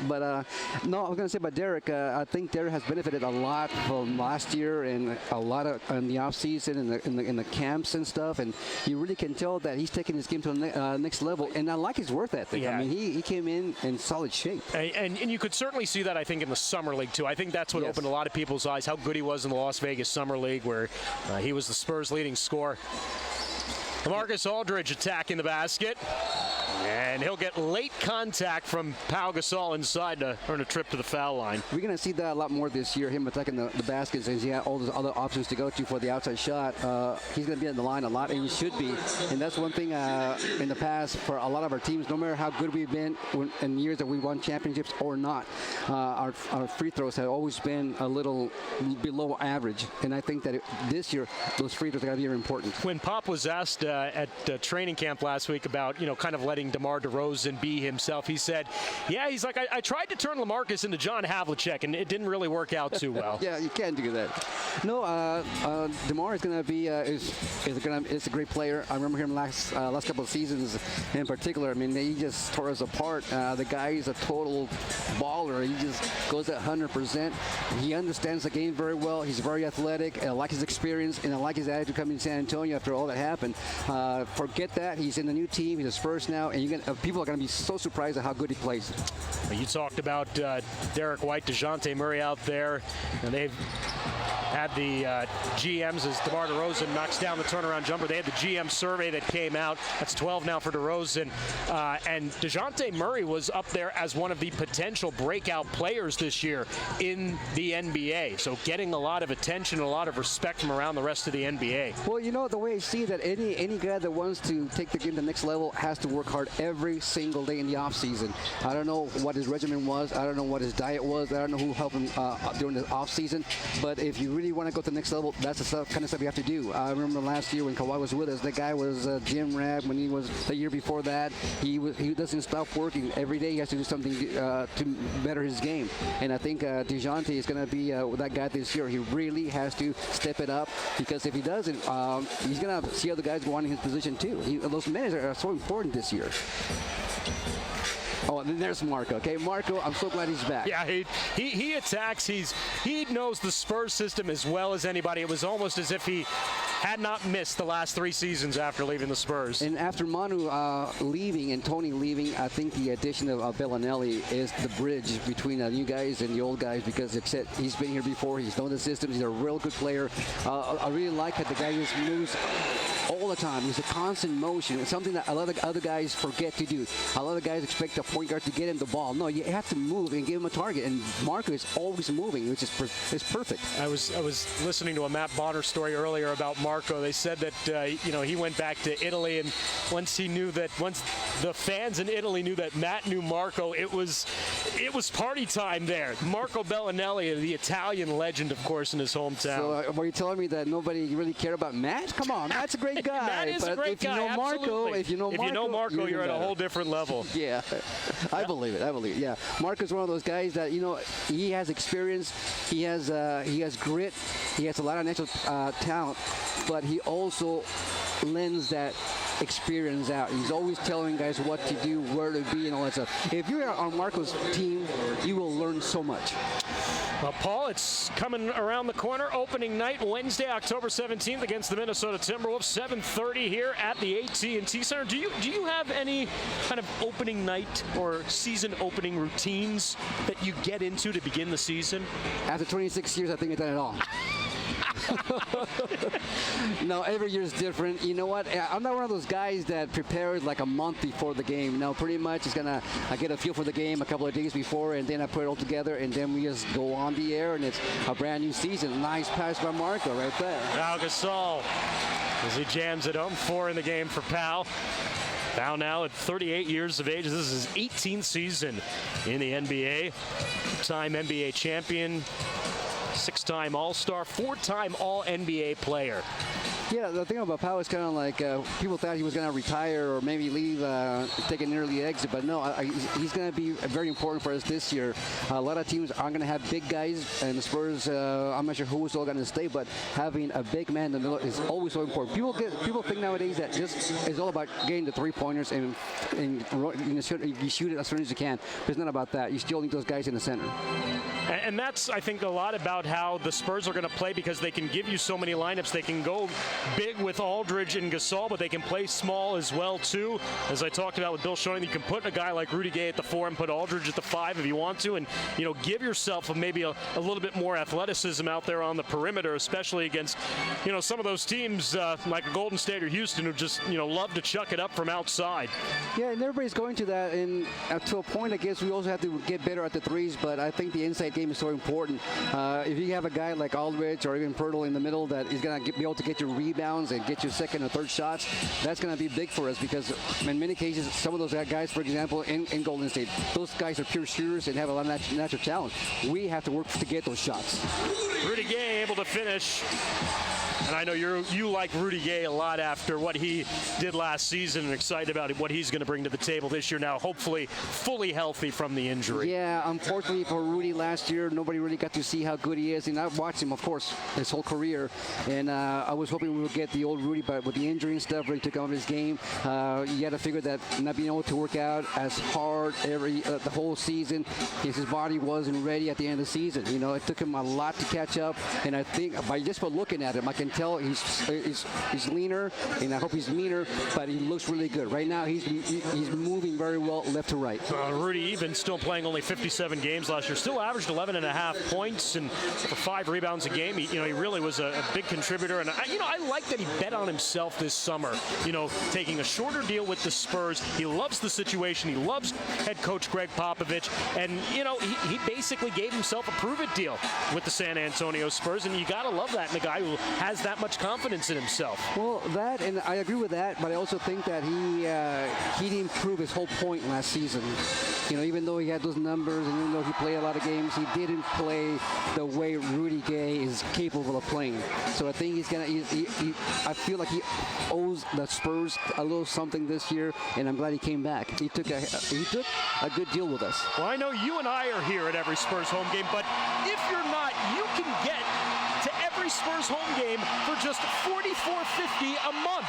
But no, I was gonna say about Derek. I think Derek has benefited a lot from last year and a lot of in the off season and in the camps and stuff. And you really can tell that he's taking his game to the next level. And I like his work ethic. Yeah. I mean, he came in solid shape. And you could certainly see that, I think, in the Summer League, too. I think that's what opened a lot of people's eyes, how good he was in the Las Vegas Summer League, where he was the Spurs' leading scorer. Marcus Aldridge attacking the basket. And he'll get late contact from Pau Gasol inside to earn a trip to the foul line. We're going to see that a lot more this year, him attacking the baskets, and he had all those other options to go to for the outside shot. He's going to be in the line a lot, and he should be. And that's one thing in the past for a lot of our teams, no matter how good we've been in years that we won championships or not, our free throws have always been a little below average. And I think that this year, those free throws are going to be very important. When Pop was asked at training camp last week about, kind of letting letting DeMar DeRozan be himself. He said, yeah, he's like, I tried to turn LaMarcus into John Havlicek, and it didn't really work out too well. Yeah, you can't do that. No, DeMar is going to be is a great player. I remember him last couple of seasons in particular. I mean, he just tore us apart. The guy is a total baller. He just goes at 100%. He understands the game very well. He's very athletic. I like his experience, and I like his attitude coming to San Antonio after all that happened. Forget that. He's in the new team. He's his first now, and people are going to be so surprised at how good he plays. You talked about Derek White, DeJounte Murray out there, and they've had the GMs as DeMar DeRozan knocks down the turnaround jumper. They had the GM survey that came out. That's 12 now for DeRozan. And DeJounte Murray was up there as one of the potential breakout players this year in the NBA. So getting a lot of attention, a lot of respect from around the rest of the NBA. Well, you know, the way I see that any guy that wants to take the game to the next level has to work hard every single day in the offseason. I don't know what his regimen was. I don't know what his diet was. I don't know who helped him during the offseason. But if you really want to go to the next level, that's the kind of stuff you have to do. I remember last year when Kawhi was with us, the guy was a gym rat. When he was the year before that, he doesn't stop working. Every day he has to do something to better his game. And I think DeJounte is going to be that guy this year. He really has to step it up, because if he doesn't, he's going to see other guys go on in his position too. Those minutes are so important this year. Oh, and then there's Marco. Okay, Marco, I'm so glad he's back. Yeah, he attacks. He knows the Spurs system as well as anybody. It was almost as if he had not missed the last 3 seasons after leaving the Spurs. And after Manu leaving and Tony leaving, I think the addition of Bellinelli is the bridge between the new guys and the old guys, because he's been here before. He's known the system. He's a real good player. I really like how the guy just moves all the time. He's a constant motion. It's something that a lot of other guys forget to do. A lot of guys expect a point guard to get him the ball. No, you have to move and give him a target. And Marco is always moving, which is perfect. I was listening to a Matt Bonner story earlier about Marco. They said that he went back to Italy, and once the fans in Italy knew that Matt knew Marco, it was party time there. Marco Bellinelli, the Italian legend, of course, in his hometown. So were you telling me that nobody really cared about Matt? Come on, Matt's a great guy. Matt is a great guy. If you know Marco, you're at a whole different level. Yeah, I believe it. Yeah, Marco's one of those guys that he has experience, he has grit, he has a lot of natural talent, but he also lends that experience out. He's always telling guys what to do, where to be, and all that stuff. If you're on Marco's team, you will learn so much. Well, Paul, it's coming around the corner. Opening night, Wednesday, October 17th, against the Minnesota Timberwolves, 7:30 here at the AT&T Center. Do you have any kind of opening night or season opening routines that you get into to begin the season? After 26 years, I think I've done it all. No, every year is different. You know what? I'm not one of those guys that prepares like a month before the game. No, pretty much I get a feel for the game a couple of days before, and then I put it all together, and then we just go on the air, and it's a brand new season. Nice pass by Marco right there. Pau Gasol, as he jams it home, 4 in the game for Pau. Pau now at 38 years of age. This is his 18th season in the NBA. 2-time NBA champion. 6-time All-Star, 4-time All-NBA player. Yeah, the thing about Pau is kind of like people thought he was going to retire or maybe leave, take an early exit, but no, he's going to be very important for us this year. A lot of teams aren't going to have big guys, and the Spurs, I'm not sure who's all going to stay, but having a big man in the middle is always so important. People think nowadays that just it's all about getting the 3-pointers and you shoot it as soon as you can. But it's not about that. You still need those guys in the center. And that's, I think, a lot about how the Spurs are going to play, because they can give you so many lineups. They can go big with Aldridge and Gasol, but they can play small as well, too. As I talked about with Bill Schoening, you can put a guy like Rudy Gay at the 4 and put Aldridge at the 5 if you want to, and, give yourself maybe a little bit more athleticism out there on the perimeter, especially against, some of those teams like Golden State or Houston who just, love to chuck it up from outside. Yeah, and everybody's going to that, and to a point, I guess we also have to get better at the threes, but I think the inside game is so important. If you have a guy like Aldridge or even Pirtle in the middle that is going to be able to get you rebounds and get you second or third shots, that's going to be big for us because in many cases, some of those guys, for example, in Golden State, those guys are pure shooters and have a lot of natural talent. We have to work to get those shots. Rudy Gay able to finish. And I know you like Rudy Gay a lot after what he did last season, and excited about what he's going to bring to the table this year now, hopefully fully healthy from the injury. Yeah, unfortunately for Rudy last year, nobody really got to see how good he is. And I've watched him, of course, his whole career. And I was hoping we would get the old Rudy, but with the injury and stuff, really took out his game. You got to figure that not being able to work out as hard the whole season, his body wasn't ready at the end of the season. You know, it took him a lot to catch up. And I think by just by looking at him, I can tell he's leaner, and I hope he's meaner, but he looks really good. Right now, he's moving very well left to right. Rudy, even still playing only 57 games last year, still averaged 11.5 points and for 5 rebounds a game. He really was a big contributor, and I like that he bet on himself this summer. Taking a shorter deal with the Spurs. He loves the situation. He loves head coach Greg Popovich, and he basically gave himself a prove-it deal with the San Antonio Spurs, and you gotta love that in a guy who has that much confidence in himself. Well, that, and I agree with that, but I also think that he didn't prove his whole point last season. Even though he had those numbers and even though he played a lot of games, he didn't play the way Rudy Gay is capable of playing. So I think I feel like he owes the Spurs a little something this year, and I'm glad he came back. He took a good deal with us. Well, I know you and I are here at every Spurs home game, but if you're not, you can get to every Spurs home game for just $44.50 a month.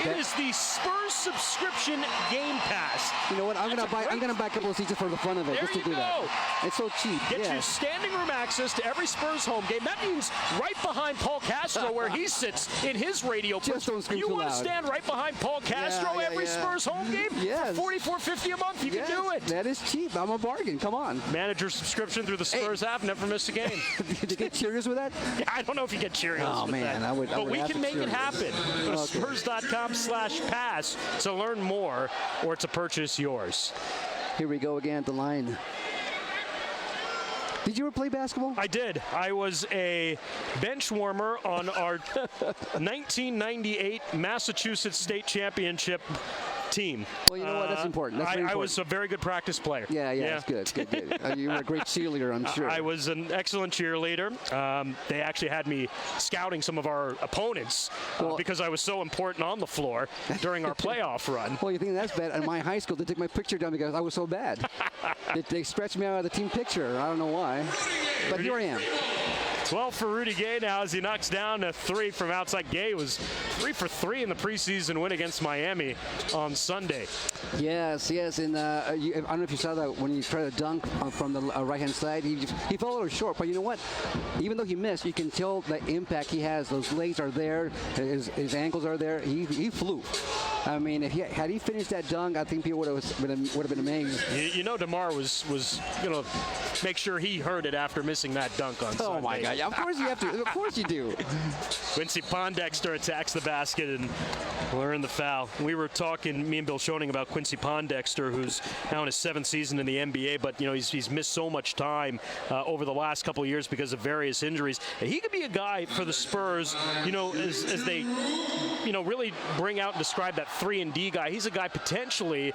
It is the Spurs subscription game pass. You know what? I'm gonna buy a couple of seats for the fun of it, just to do that. It's so cheap. Get you standing room access to every Spurs home game. That means right behind Paul Castro, where he sits in his radio. Just don't scream you too want to loud. stand right behind Paul Castro every Spurs home game? Yes. For $44.50 a month, you can do it. That is cheap. I'm a bargain. Come on. Manager subscription through the Spurs app. Never miss a game. Did you get Cheerios with that? I don't know if you get Cheerios Oh, with man, that. I would But we have can to make it Cheerios. happen. Go to spurs.com/pass to learn more or to purchase yours. Here we go again at the line. Did you ever play basketball? I did. I was a bench warmer on our 1998 Massachusetts State Championship team. Well, you know what? That's important. That's very I important. was a very good practice player. Yeah, that's good. You were a great cheerleader, I'm sure. I was an excellent cheerleader. They actually had me scouting some of our opponents because I was so important on the floor during our playoff run. Well, you think that's bad? In my high school, they took my picture down because I was so bad. They stretched me out of the team picture. I don't know why. But here I am. 12 for Rudy Gay now as he knocks down a 3 from outside. Gay was 3 for 3 in the preseason win against Miami on Sunday. Yes, and I don't know if you saw that when he tried to dunk from the right-hand side. He fell a little short, but you know what? Even though he missed, you can tell the impact he has. Those legs are there, his ankles are there. He flew. I mean, had he finished that dunk, I think people would have been amazed. DeMar was going to make sure he heard it after missing that dunk on Sunday. Oh my God! Yeah, of course you have to. Of course you do. Quincy Pondexter attacks the basket and we're in the foul. We were talking, me and Bill Schoening, about Quincy Pondexter, who's now in his 7th season in the NBA, but he's missed so much time over the last couple of years because of various injuries. And he could be a guy for the Spurs, as they, really bring out and describe that 3-and-D guy. He's a guy potentially,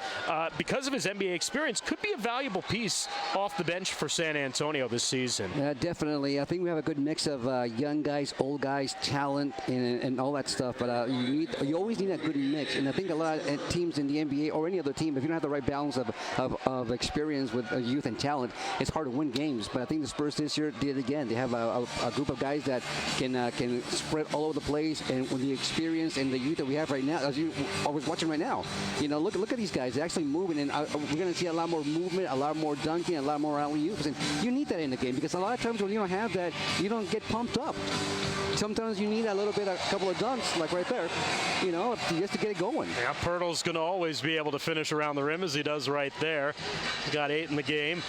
because of his NBA experience, could be a valuable piece off the bench for San Antonio this season. Yeah, definitely. I think we have a good mix of young guys, old guys, talent, and all that stuff. But you always need a good mix. And I think a lot of teams in the NBA or any other team, if you don't have the right balance of experience with youth and talent, it's hard to win games. But I think the Spurs this year did it again. They have a group of guys that can spread all over the place, and with the experience and the youth that we have right now, as you always watching right now, look at these guys. They're actually moving, and we're going to see a lot more movement, a lot more dunking, a lot more alley-oops, and you need that in the game because a lot of times when you don't have that, you don't get pumped up. Sometimes you need a couple of dunks, like right there, just to get it going. Yeah, Pirtle's going to always be able to finish around the rim as he does right there. He's got 8 in the game.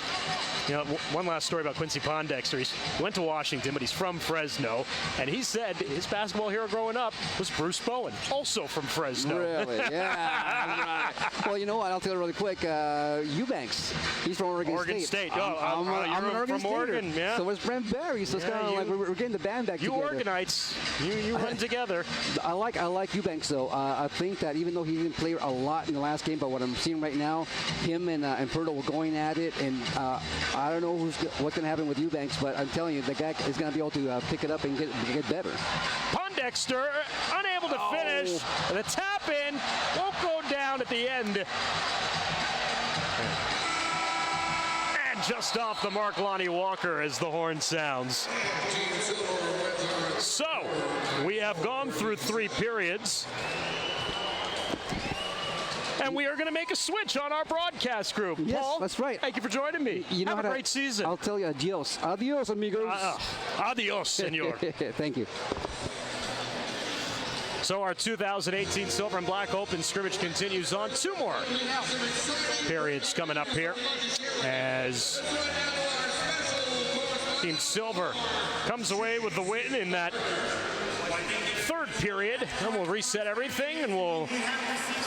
You know, one last story about Quincy Pondexter. He went to Washington, but he's from Fresno, and he said his basketball hero growing up was Bruce Bowen, also from Fresno. Really? Yeah. Right. Well, you know what? I'll tell you really quick. Eubanks. He's from Oregon State. I'm an Oregon from Stater. Oregon, yeah. So was Brent Barry. So it's kind of like we're getting the band back together. You Organites. You run together. I like Eubanks, though. I think that even though he didn't play a lot in the last game, but what I'm seeing right now, him and Purtle were going at it, and I don't know what's going to happen with Eubanks, but I'm telling you, the guy is going to be able to pick it up and get better. Pondexter unable to finish. The tap in won't go down at the end. And just off the mark, Lonnie Walker, as the horn sounds. So, we have gone through 3 periods. And we are going to make a switch on our broadcast group. Yes, Paul, that's right. Thank you for joining me. Have a great season. I'll tell you, adios. Adios, amigos. Adios, senor. Thank you. So our 2018 Silver and Black Open Scrimmage continues on. 2 more periods coming up here as Team Silver comes away with the win in that 3rd period. And we'll reset everything and we'll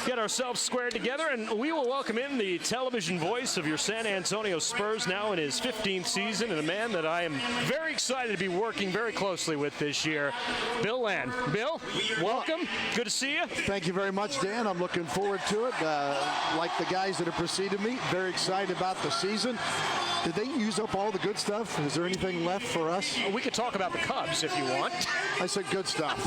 get ourselves squared together, and we will welcome in the television voice of your San Antonio Spurs, now in his 15th season, and a man that I am very excited to be working very closely with this year, Bill Land. Bill, welcome. Good to see you. Thank you very much, Dan. I'm looking forward to it. Like the guys that have preceded me, very excited about the season. Did they use up all the good stuff? Is there anything left for us? We could talk about the Cubs if you want. I said good stuff.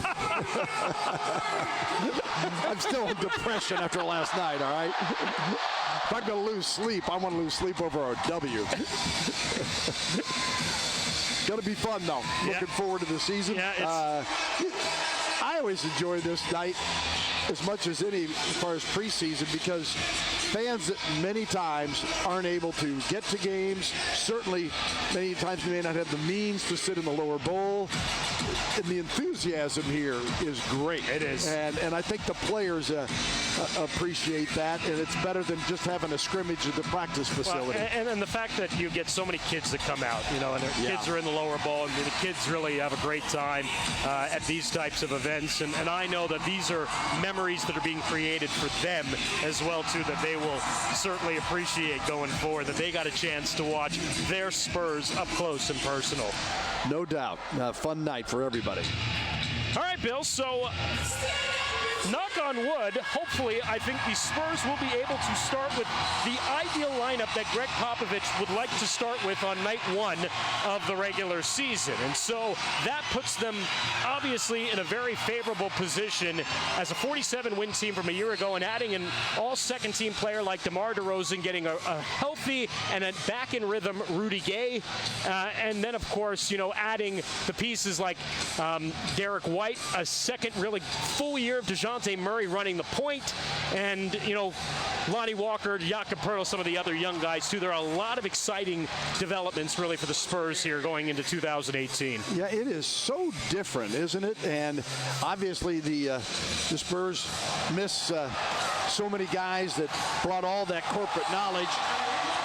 I'm still in depression after last night, all right? If I'm going to lose sleep, I want to lose sleep over a W. Going to be fun, though. Looking forward to the season. Yeah, I always enjoy this night as much as any as far as preseason, because fans that many times aren't able to get to games, certainly many times they may not have the means to sit in the lower bowl, and the enthusiasm here is great. It is. And I think the players appreciate that, and it's better than just having a scrimmage at the practice facility. Well, and the fact that you get so many kids that come out, you know, and their kids are in the lower bowl, and the kids really have a great time at these types of events. And I know that these are memories that are being created for them as well, too, that they will certainly appreciate going forward, that they got a chance to watch their Spurs up close and personal. No doubt. Fun night for everybody. All right, Bill, so knock on wood, hopefully, I think the Spurs will be able to start with the ideal lineup that Greg Popovich would like to start with on night 1 of the regular season. And so that puts them obviously in a very favorable position as a 47-win team from a year ago, and adding an all-second-team player like DeMar DeRozan, getting a healthy and a back-in-rhythm Rudy Gay. And then, of course, you know, adding the pieces like Derek White, a second really full year of DeJounte Murray running the point, and, you know, Lonnie Walker, Jakob Poeltl, some of the other young guys, too. There are a lot of exciting developments, really, for the Spurs here going into 2018. Yeah, it is so different, isn't it? And obviously the Spurs miss so many guys that brought all that corporate knowledge.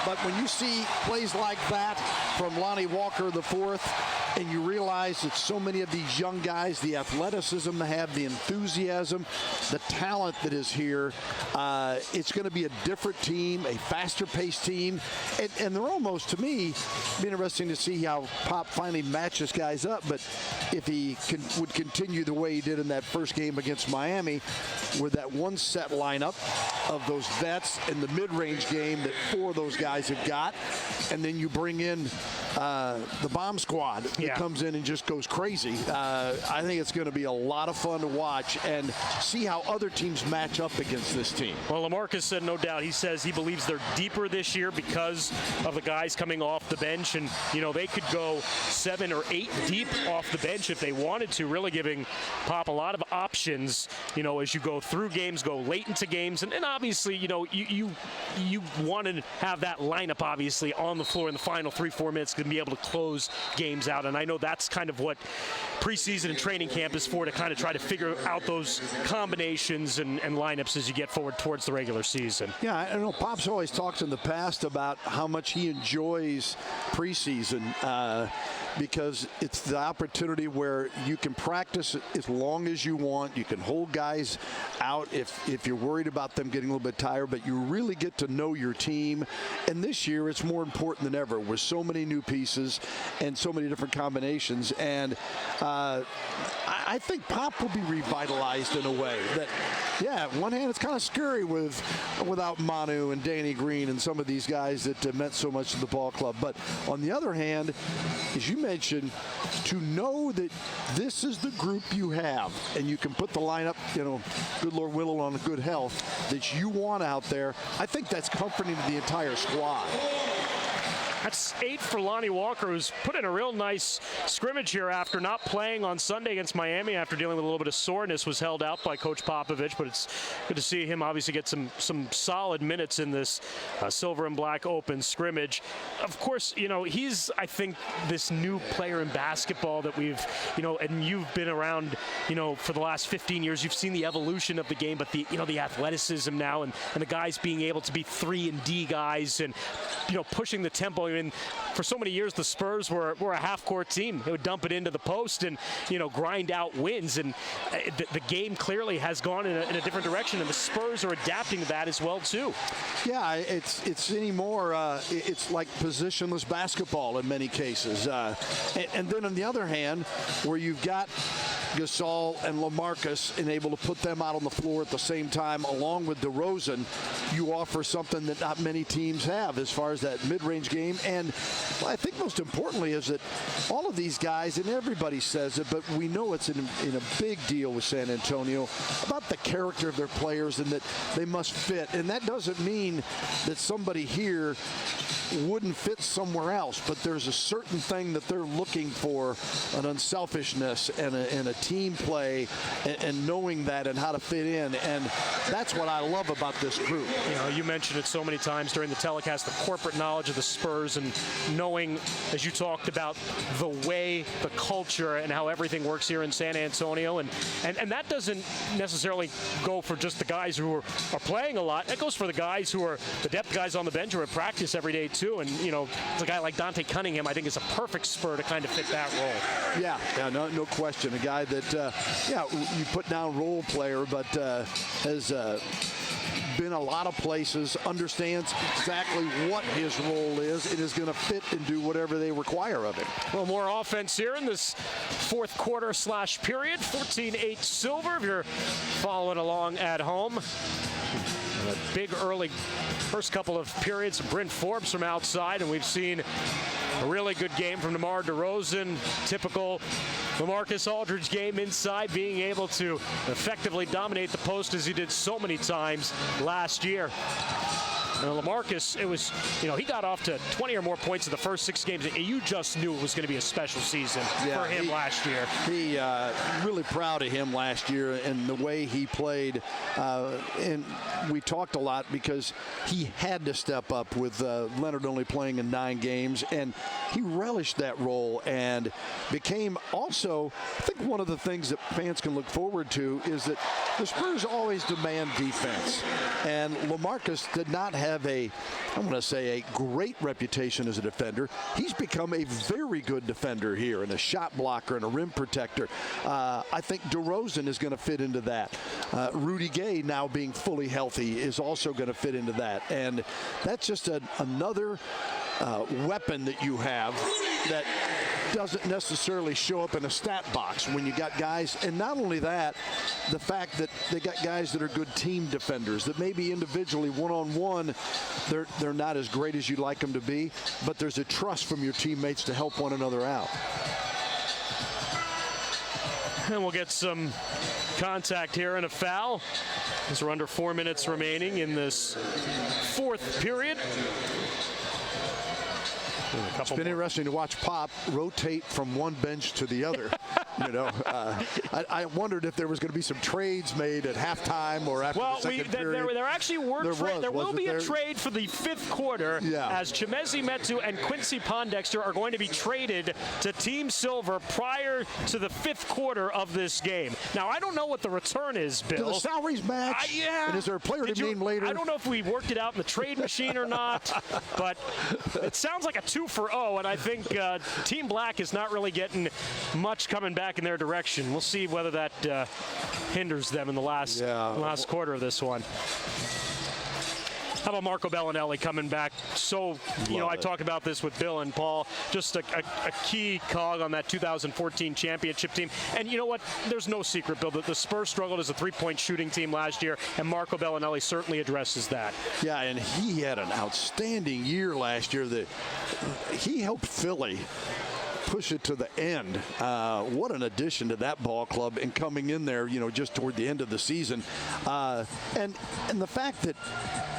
But when you see plays like that from Lonnie Walker IV, and you realize that so many of these young guys, the athleticism they have, the enthusiasm, the talent that is here, it's going to be a different team, a faster-paced team. And they're almost, to me, be interesting to see how Pop finally matches guys up. But if he would continue the way he did in that first game against Miami, with that one-set lineup of those vets in the mid-range game that 4 of those guys have got, and then you bring in the bomb squad that comes in and just goes crazy. I think it's going to be a lot of fun to watch and see how other teams match up against this team. Well, LaMarcus said no doubt. He says he believes they're deeper this year because of the guys coming off the bench, and, you know, they could go 7 or 8 deep off the bench if they wanted to, really giving Pop a lot of options, you know, as you go through games, go late into games, and obviously, you know, you you want to have that lineup obviously on the floor in the final 3-4 minutes to be able to close games out. And I know that's kind of what preseason and training camp is for, to kind of try to figure out those combinations and lineups as you get forward towards the regular season. Yeah, I know Pop's always talked in the past about how much he enjoys preseason because it's the opportunity where you can practice as long as you want. You can hold guys out if you're worried about them getting a little bit tired, but you really get to know your team. And this year it's more important than ever with so many new pieces and so many different combinations. And I think Pop will be revitalized in a way that, yeah, on one hand it's kind of scary without Manu and Danny Green and some of these guys that meant so much to the ball club. But on the other hand, as you mentioned, to know that this is the group you have and you can put the lineup, you know, good Lord willing, on good health that you want out there, I think that's comforting to the entire squad. That's 8 for Lonnie Walker, who's put in a real nice scrimmage here after not playing on Sunday against Miami after dealing with a little bit of soreness. Was held out by Coach Popovich, but it's good to see him obviously get some solid minutes in this silver and black open scrimmage. Of course, you know, he's, I think, this new player in basketball that we've, you know, and you've been around, you know, for the last 15 years. You've seen the evolution of the game, but the, you know, the athleticism now and the guys being able to be 3 and D guys and, you know, pushing the tempo. I mean, for so many years, the Spurs were a half-court team. They would dump it into the post and, you know, grind out wins. And the game clearly has gone in a different direction, and the Spurs are adapting to that as well, too. Yeah, it's anymore. It's like positionless basketball in many cases. And then on the other hand, where you've got Gasol and LaMarcus and able to put them out on the floor at the same time, along with DeRozan, you offer something that not many teams have as far as that mid-range game. And I think most importantly is that all of these guys, and everybody says it, but we know it's in a big deal with San Antonio about the character of their players and that they must fit. And that doesn't mean that somebody here wouldn't fit somewhere else, but there's a certain thing that they're looking for, an unselfishness and a team play and knowing that and how to fit in. And that's what I love about this group. You know, you mentioned it so many times during the telecast, the corporate knowledge of the Spurs and knowing, as you talked about, the way, the culture, and how everything works here in San Antonio. And that doesn't necessarily go for just the guys who are playing a lot. It goes for the guys who are the depth guys on the bench who are at practice every day, too. And, you know, a guy like Dante Cunningham, I think, is a perfect Spur to kind of fit that role. Yeah, no question. A guy that, you put down role player, but has been a lot of places, understands exactly what his role is, and is going to fit and do whatever they require of him. Well, more offense here in this fourth quarter / period. 14-8 Silver if you're following along at home. A big early first couple of periods of Bryn Forbes from outside, and we've seen a really good game from DeMar DeRozan. Typical LaMarcus Aldridge game inside, being able to effectively dominate the post as he did so many times last year. Now, LaMarcus, it was, you know, he got off to 20 or more points in the first 6 games. You just knew it was going to be a special season for him last year. He really proud of him last year and the way he played. And we talked a lot because he had to step up with Leonard only playing in 9 games. And he relished that role and became also, I think one of the things that fans can look forward to is that the Spurs always demand defense. And LaMarcus did not have I want to say, a great reputation as a defender. He's become a very good defender here and a shot blocker and a rim protector. I think DeRozan is going to fit into that. Rudy Gay, now being fully healthy, is also going to fit into that. And that's just another weapon that you have that doesn't necessarily show up in a stat box when you got guys. And not only that, the fact that they got guys that are good team defenders, that maybe individually one-on-one they're not as great as you'd like them to be, but there's a trust from your teammates to help one another out. And we'll get some contact here and a foul as we're under 4 minutes remaining in this fourth period. It's been interesting to watch Pop rotate from one bench to the other. I wondered if there was going to be some trades made at halftime or after the second period. There actually were there will be a trade for the 5th quarter as Chimezie Metu and Quincy Pondexter are going to be traded to Team Silver prior to the 5th quarter of this game. Now, I don't know what the return is, Bill. Do the salaries match? Yeah. And is there a player to name later? I don't know if we worked it out in the trade machine or not, but it sounds like a 2-for-0, and I think Team Black is not really getting much coming back in their direction. We'll see whether that hinders them in the last quarter of this one. How about Marco Bellinelli coming back? So, I talked about this with Bill and Paul. Just a key cog on that 2014 championship team. And you know what? There's no secret, Bill, that the Spurs struggled as a three-point shooting team last year, and Marco Bellinelli certainly addresses that. Yeah, and he had an outstanding year last year. He helped Philly push it to the end. What an addition to that ball club, and coming in there, just toward the end of the season. And the fact that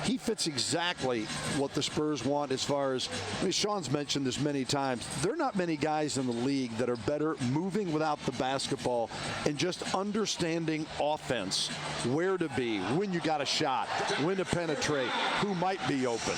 he fits exactly what the Spurs want as far as, Sean's mentioned this many times, there are not many guys in the league that are better moving without the basketball and just understanding offense, where to be, when you got a shot, when to penetrate, who might be open.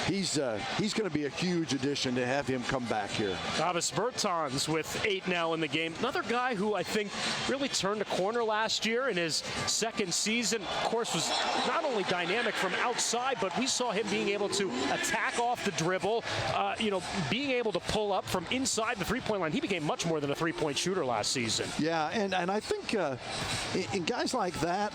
He's going to be a huge addition to have him come back here. Davis Bertans with 8 now in the game. Another guy who I think really turned a corner last year in his second season. Of course, was not only dynamic from outside, but we saw him being able to attack off the dribble, being able to pull up from inside the three-point line. He became much more than a three-point shooter last season. Yeah, and I think in guys like that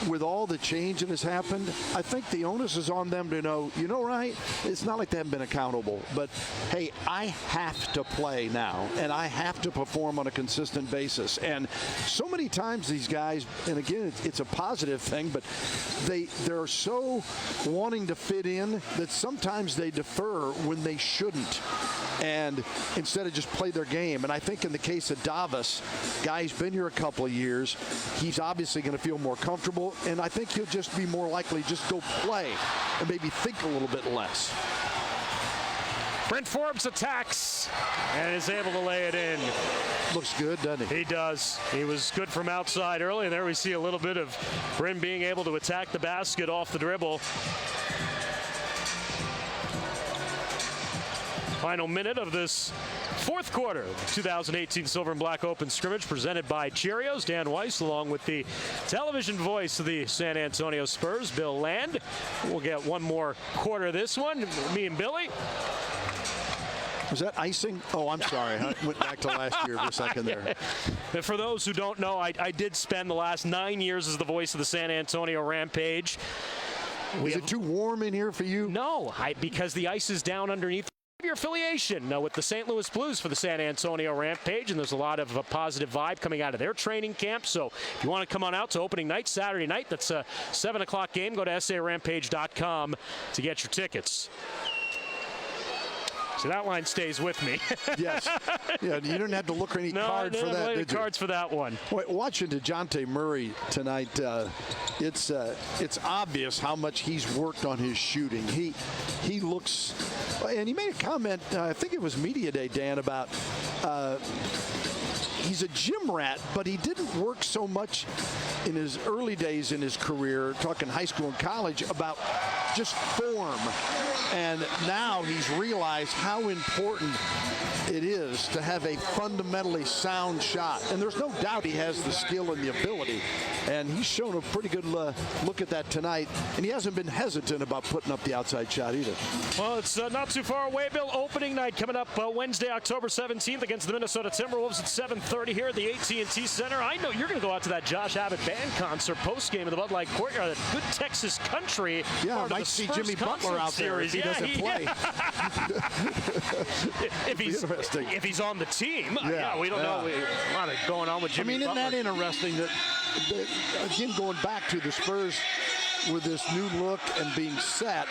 with all the change that has happened, I think the onus is on them to know, right? It's not like they haven't been accountable, but hey, I have to play now, and I have to perform on a consistent basis. And so many times these guys, and again, it's a positive thing, but they're so wanting to fit in that sometimes they defer when they shouldn't, and instead of just play their game. And I think in the case of Davis, guy's been here a couple of years, he's obviously going to feel more comfortable, and I think he'll just be more likely to just go play and maybe think a little bit less. Brent Forbes attacks and is able to lay it in. Looks good, doesn't he? He does. He was good from outside early, and there we see a little bit of Brent being able to attack the basket off the dribble. Final minute of this 4th quarter, 2018 Silver and Black Open Scrimmage presented by Cheerios. Dan Weiss along with the television voice of the San Antonio Spurs, Bill Land. We'll get one more quarter of this one, me and Billy. Was that icing? Oh, I'm sorry. I went back to last year for a second there. And for those who don't know, I did spend the last 9 years as the voice of the San Antonio Rampage. Was it too warm in here for you? No, because the ice is down underneath your affiliation with the St. Louis Blues for the San Antonio Rampage, and there's a lot of a positive vibe coming out of their training camp. So if you want to come on out to opening night, Saturday night, that's a 7 o'clock game. Go to sarampage.com to get your tickets. So that line stays with me. Yes. Yeah, you didn't have to look for any card for that, did you? Cards for that one. Watching DeJounte Murray tonight, it's obvious how much he's worked on his shooting. He looks, and he made a comment, I think it was Media Day, Dan, about he's a gym rat, but he didn't work so much in his early days in his career, talking high school and college, about just form. And now he's realized how important it is to have a fundamentally sound shot. And there's no doubt he has the skill and the ability. And he's shown a pretty good look at that tonight. And he hasn't been hesitant about putting up the outside shot either. Well, it's not too far away, Bill. Opening night coming up Wednesday, October 17th against the Minnesota Timberwolves at 7:30 here at the AT&T Center. I know you're going to go out to that Josh Abbott band concert post-game in the Bud Light Courtyard. Good Texas country. Yeah, I might see Jimmy Butler out there if he doesn't play. If he's on the team, we don't know. A lot of going on with Jimmy Butler. Isn't that interesting that, again, going back to the Spurs with this new look and being set,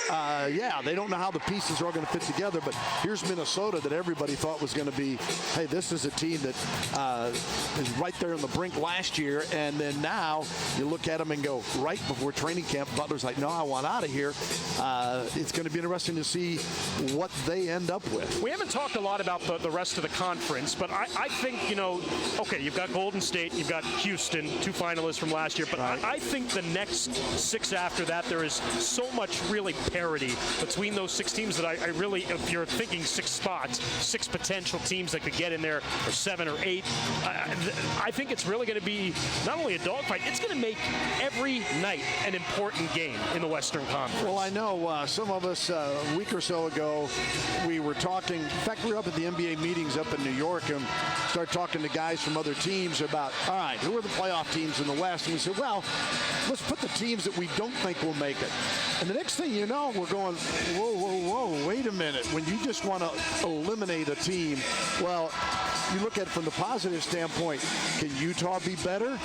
yeah, they don't know how the pieces are all going to fit together, but here's Minnesota that everybody thought was going to be, hey, this is a team that is right there on the brink last year, and then now you look at them and go, right before training camp, Butler's like, no, I want out of here. It's going to be interesting to see what they end up with. We haven't talked a lot about the rest of the conference, but I think, you know, okay, you've got Golden State, you've got Houston, 2 finalists from last year, but I think the next 6 after that, there is so much really parity between those 6 teams that I really, if you're thinking 6 spots, 6 potential teams that could get in there, or 7 or 8, I think it's really going to be not only a dogfight, it's going to make every night an important game in the Western Conference. Well, I know some of us a week or so ago, we were talking, in fact, we were up at the NBA meetings up in New York and started talking to guys from other teams about, all right, who are the playoff teams in the West? And we said, well, let's put the teams that we don't think will make it. And the next thing you know, we're going, whoa, whoa, whoa, wait a minute. When you just want to eliminate a team, well, you look at it from the positive standpoint, can Utah be better?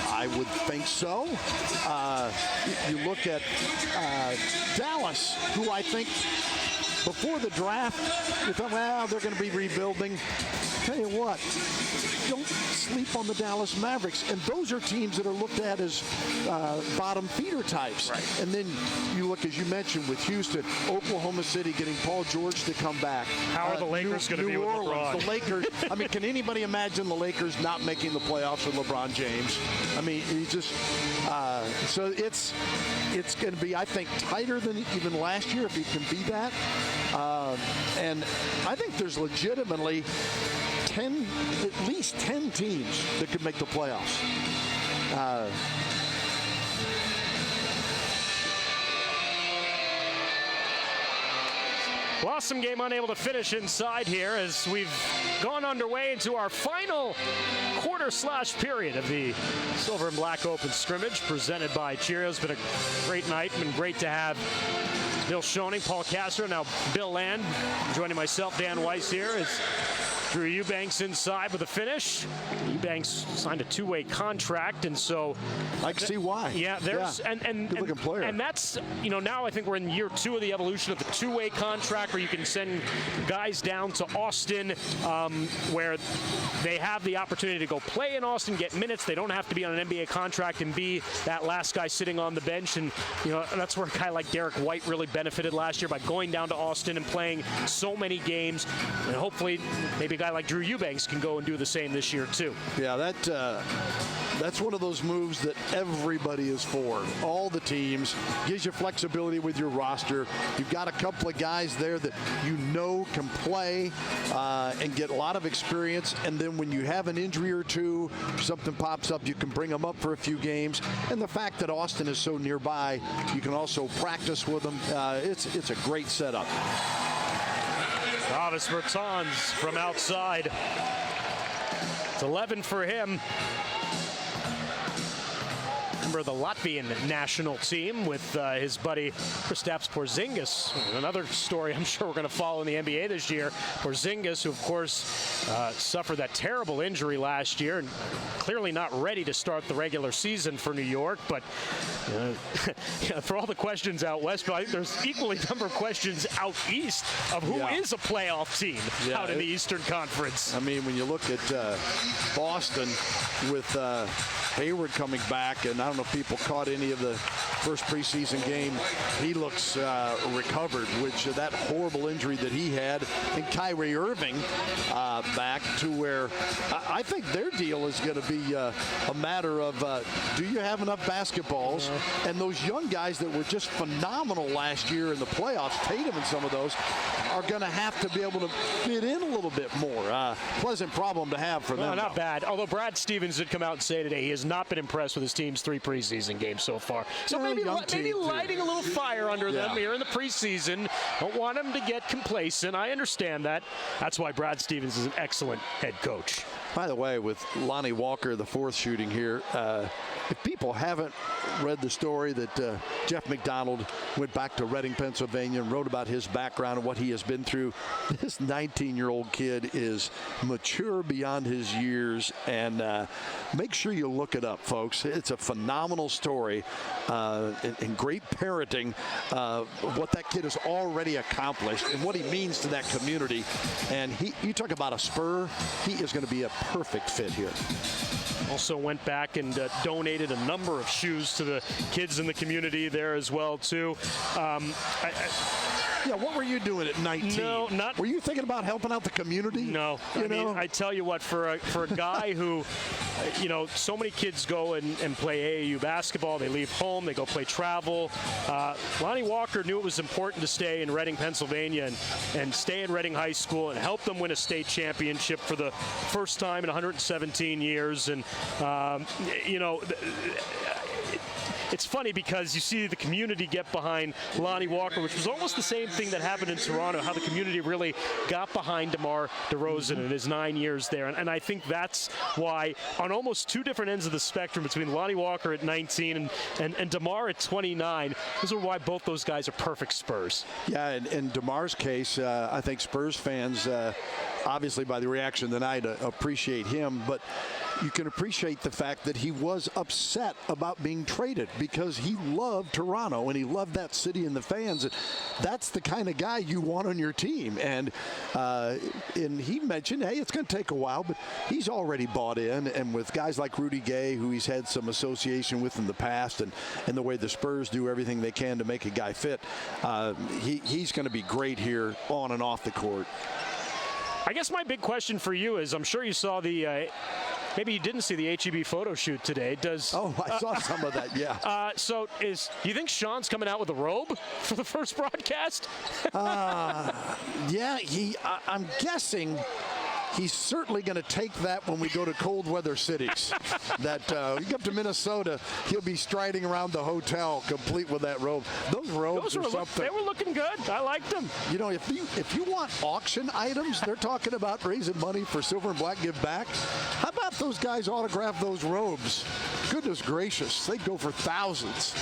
I would think so. You look at Dallas, who I think before the draft, you thought, well, they're going to be rebuilding. Tell you what, don't sleep on the Dallas Mavericks. And those are teams that are looked at as bottom feeder types. Right. And then you look, as you mentioned, with Houston, Oklahoma City getting Paul George to come back. How are the Lakers going to be with LeBron? The Lakers, I mean, can anybody imagine the Lakers not making the playoffs with LeBron James? I mean, he just, so it's going to be, I think, tighter than even last year if he can be that. And I think there's legitimately at least 10 teams that could make the playoffs. Awesome game unable to finish inside here as we've gone underway into our final quarter/period of the Silver and Black Open Scrimmage presented by Cheerios. Been a great night. Been great to have Bill Schoening, Paul Castro, now Bill Land, joining myself, Dan Weiss here, as Drew Eubanks inside with a finish. Eubanks signed a 2-way contract, and so I can see why. Yeah, there's good-looking player. And that's, you know, now I think we're in year 2 of the evolution of the 2-way contract, where you can send guys down to Austin, where they have the opportunity to go play in Austin, get minutes. They don't have to be on an NBA contract and be that last guy sitting on the bench. And you know, that's where a guy like Derek White really benefited last year by going down to Austin and playing so many games. And hopefully, maybe a guy like Drew Eubanks can go and do the same this year too. Yeah, that's one of those moves that everybody is for. All the teams, gives you flexibility with your roster. You've got a couple of guys there that you know can play and get a lot of experience. And then when you have an injury or two, something pops up, you can bring them up for a few games. And the fact that Austin is so nearby, you can also practice with them. It's a great setup. Travis Bertans from outside. It's 11 for him. Member of the Latvian national team with his buddy Kristaps Porzingis. Another story I'm sure we're going to follow in the NBA this year. Porzingis, who of course suffered that terrible injury last year and clearly not ready to start the regular season for New York. But for all the questions out west, but there's equally a number of questions out east of who is a playoff team out in the Eastern Conference. I mean, when you look at Boston with Hayward coming back, and I don't know if people caught any of the first preseason game, he looks recovered, which that horrible injury that he had, and Kyrie Irving back to where I think their deal is going to be a matter of do you have enough basketballs? And those young guys that were just phenomenal last year in the playoffs, Tatum and some of those, are going to have to be able to fit in a little bit more. Pleasant problem to have for them. No, not bad. Although Brad Stevens did come out and say today he has not been impressed with his team's 3 preseason games so far. So maybe lighting a little fire under them here in the preseason. Don't want them to get complacent. I understand that. That's why Brad Stevens is an excellent head coach. By the way, with Lonnie Walker, the 4th shooting here, if people haven't read the story that Jeff McDonald went back to Reading, Pennsylvania and wrote about his background and what he has been through, this 19-year-old kid is mature beyond his years, and make sure you look it up, folks. It's a phenomenal phenomenal story and great parenting of what that kid has already accomplished and what he means to that community. And you talk about a Spur, he is going to be a perfect fit here. Also went back and donated a number of shoes to the kids in the community there as well, too. Yeah, what were you doing at 19? No, not. Were you thinking about helping out the community? No. I mean, I tell you what, for a guy who, so many kids go and play AAU basketball. They leave home, they go play travel. Lonnie Walker knew it was important to stay in Reading, Pennsylvania, and stay in Reading High School and help them win a state championship for the first time in 117 years. And, it's funny because you see the community get behind Lonnie Walker, which was almost the same thing that happened in Toronto, how the community really got behind DeMar DeRozan in his 9 years there. And I think that's why, on almost two different ends of the spectrum, between Lonnie Walker at 19 and DeMar at 29, those are why both those guys are perfect Spurs. Yeah, in DeMar's case, I think Spurs fans, obviously by the reaction tonight, appreciate him, but you can appreciate the fact that he was upset about being traded because he loved Toronto and he loved that city and the fans. That's the kind of guy you want on your team. And he mentioned, hey, it's going to take a while, but he's already bought in. And with guys like Rudy Gay, who he's had some association with in the past, and the way the Spurs do everything they can to make a guy fit, he's going to be great here on and off the court. I guess my big question for you is, I'm sure you saw the maybe you didn't see the HEB photo shoot today. I saw some of that, yeah. So do you think Sean's coming out with a robe for the first broadcast? Yeah, I'm guessing he's certainly going to take that when we go to cold weather cities. That you get up to Minnesota, he'll be striding around the hotel complete with that robe. Those robes are something. They were looking good. I liked them. If you want auction items, they're talking about raising money for Silver and Black Give Back. How about those guys autograph those robes? Goodness gracious, they'd go for thousands.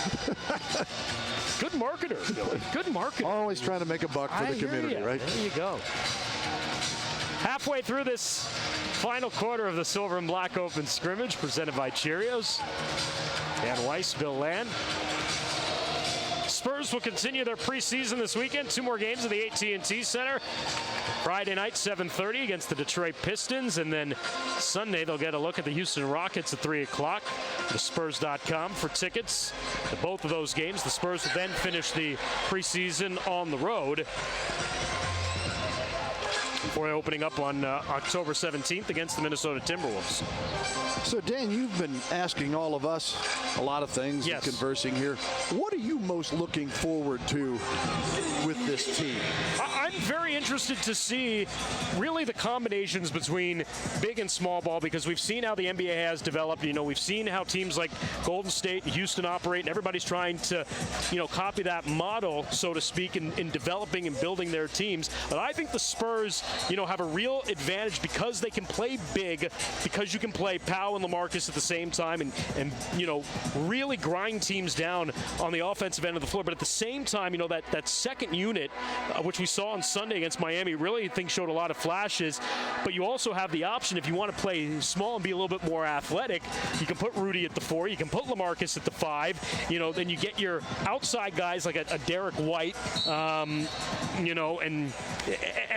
Good marketer, Billy. Good marketer. Always trying to make a buck for the community, right? There you go. Halfway through this final quarter of the Silver and Black Open Scrimmage, presented by Cheerios. Dan Weiss, Bill Land. Spurs will continue their preseason this weekend. 2 more games at the AT&T Center. Friday night, 7:30 against the Detroit Pistons. And then Sunday, they'll get a look at the Houston Rockets at 3 o'clock. TheSpurs.com for tickets to both of those games. The Spurs will then finish the preseason on the road before opening up on October 17th against the Minnesota Timberwolves. So, Dan, you've been asking all of us a lot of things and conversing here. What are you most looking forward to with this team? I'm very interested to see really the combinations between big and small ball, because we've seen how the NBA has developed. We've seen how teams like Golden State and Houston operate, and everybody's trying to, copy that model, so to speak, in developing and building their teams. But I think the Spurs, have a real advantage because they can play big, because you can play Powell and LaMarcus at the same time and really grind teams down on the offensive end of the floor. But at the same time, that second unit, which we saw on Sunday against Miami, really I think showed a lot of flashes. But you also have the option, if you want to play small and be a little bit more athletic, you can put Rudy at the 4, you can put LaMarcus at the 5, then you get your outside guys like a Derek White, and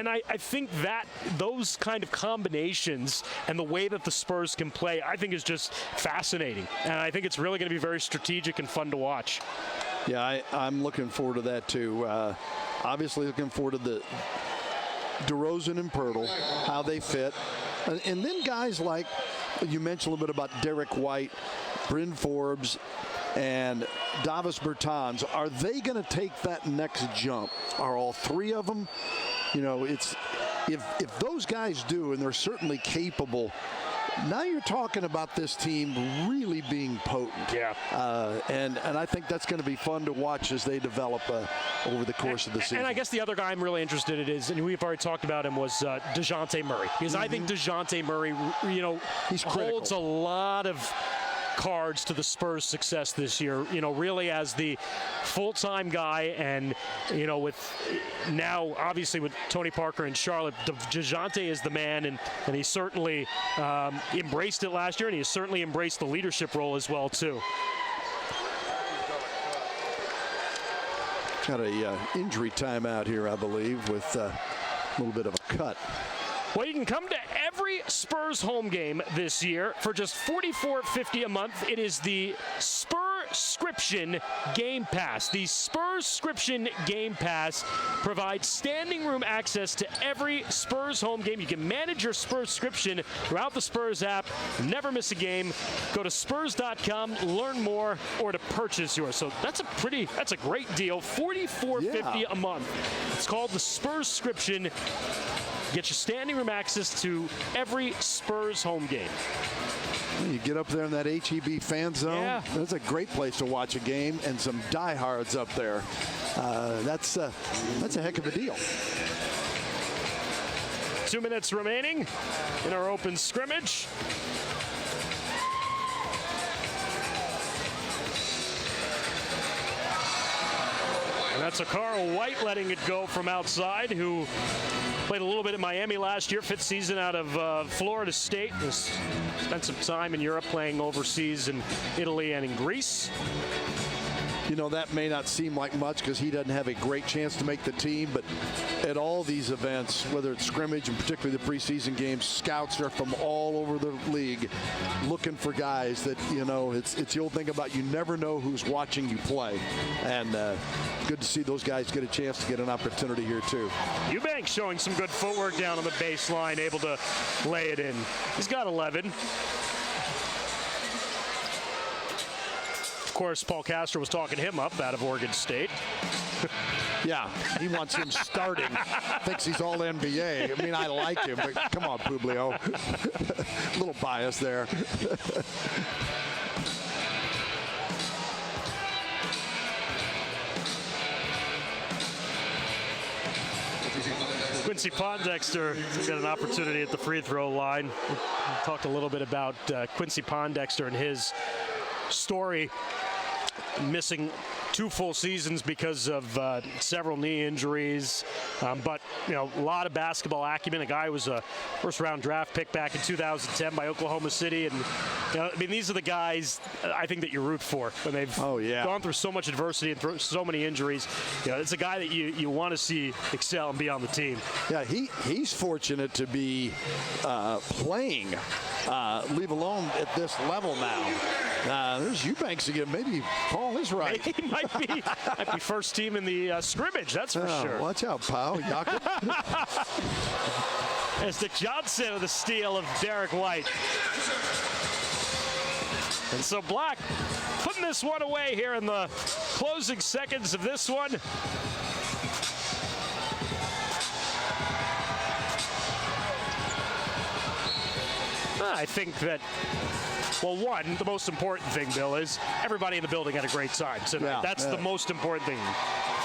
I think that those kind of combinations and the way that the Spurs can play, I think is just fascinating. And I think it's really going to be very strategic and fun to watch. Yeah, I'm looking forward to that too. Obviously looking forward to the DeRozan and Poeltl, how they fit. And then guys like, you mentioned a little bit about Derek White, Bryn Forbes, and Davis Bertans. Are they going to take that next jump? Are all 3 of them? If those guys do, and they're certainly capable, now you're talking about this team really being potent. Yeah. And I think that's going to be fun to watch as they develop over the course of the season. And I guess the other guy I'm really interested in is, and we've already talked about him, was DeJounte Murray. Because I think DeJounte Murray, he's holds a lot of cards to the Spurs' success this year. You know, really as the full-time guy, and you know, with now obviously with Tony Parker and Charlotte, DeJounte is the man, and he certainly embraced it last year, and he has certainly embraced the leadership role as well too. Got a injury timeout here, I believe, with a little bit of a cut. Well, you can come to every Spurs home game this year for just $44.50 a month. It is the Spurscription Game Pass. The Spurscription Game Pass provides standing room access to every Spurs home game. You can manage your Spurscription throughout the Spurs app. Never miss a game. Go to Spurs.com, learn more, or to purchase yours. So that's a great deal. $44.50 a month. It's called the Spurscription. Get your standing room access to every Spurs home game. You get up there in that HEB fan zone. Yeah. That's a great place to watch a game, and some diehards up there. That's a heck of a deal. 2 minutes remaining in our open scrimmage. And that's a Carl White letting it go from outside, who played a little bit in Miami last year, fifth season out of Florida State. Spent some time in Europe playing overseas in Italy and in Greece. You know, that may not seem like much because he doesn't have a great chance to make the team, but at all these events, whether it's scrimmage and particularly the preseason games, scouts are from all over the league looking for guys that, you know, it's the old thing about you never know who's watching you play. And good to see those guys get a chance to get an opportunity here too. Eubanks showing some good footwork down on the baseline, able to lay it in. He's got 11. Of course, Paul Castro was talking him up out of Oregon State. Yeah, he wants him starting. Thinks he's all NBA. I mean, I like him, but come on, Publio. A little bias there. Quincy Pondexter got an opportunity at the free throw line. We talked a little bit about Quincy Pondexter and his story, missing 2 full seasons because of several knee injuries, but you know, a lot of basketball acumen. A guy who was a first-round draft pick back in 2010 by Oklahoma City, and you know, I mean, these are the guys I think that you root for when they've gone through so much adversity and through so many injuries. You know, it's a guy that you want to see excel and be on the team. Yeah, he's fortunate to be playing, leave alone at this level now. There's Eubanks again. Maybe Paul is right. He might be first team in the scrimmage, that's for sure. Watch out, pal. As Dick Johnson with the steal of Derek White. And so Black putting this one away here in the closing seconds of this one. I think that, well, one, the most important thing, Bill, is everybody in the building had a great time tonight. That's the most important thing.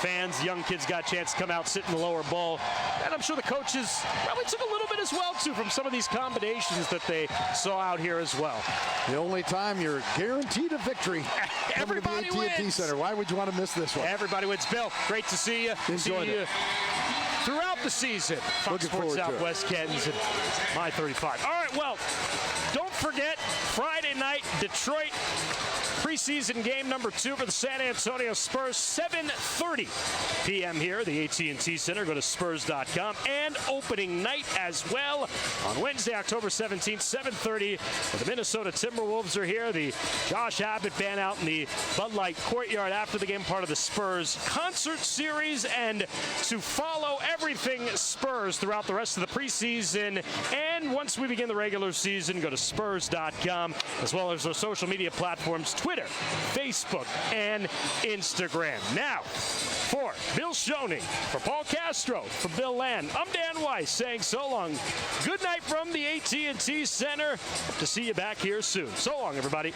Fans, young kids got a chance to come out, sit in the lower bowl. And I'm sure the coaches probably took a little bit as well, too, from some of these combinations that they saw out here as well. The only time you're guaranteed a victory. Everybody wins. AT&T Center. Why would you want to miss this one? Everybody wins. Bill, great to see you. Enjoyed it. Throughout the season. Fox Sports Southwest Kens and My 35. All right, well, don't forget, Friday night, Detroit preseason game number 2 for the San Antonio Spurs, 7:30 p.m. here, the AT&T Center. Go to Spurs.com. And opening night as well on Wednesday, October 17th, 7:30. The Minnesota Timberwolves are here. The Josh Abbott band out in the Bud Light Courtyard after the game, part of the Spurs concert series. And to follow everything Spurs throughout the rest of the preseason, and once we begin the regular season, go to Spurs.com, as well as our social media platforms, Twitter, Facebook, and Instagram. Now, for Bill Schoening, for Paul Castro, for Bill Land, I'm Dan Weiss saying so long. Good night from the AT&T Center. Hope to see you back here soon. So long, everybody.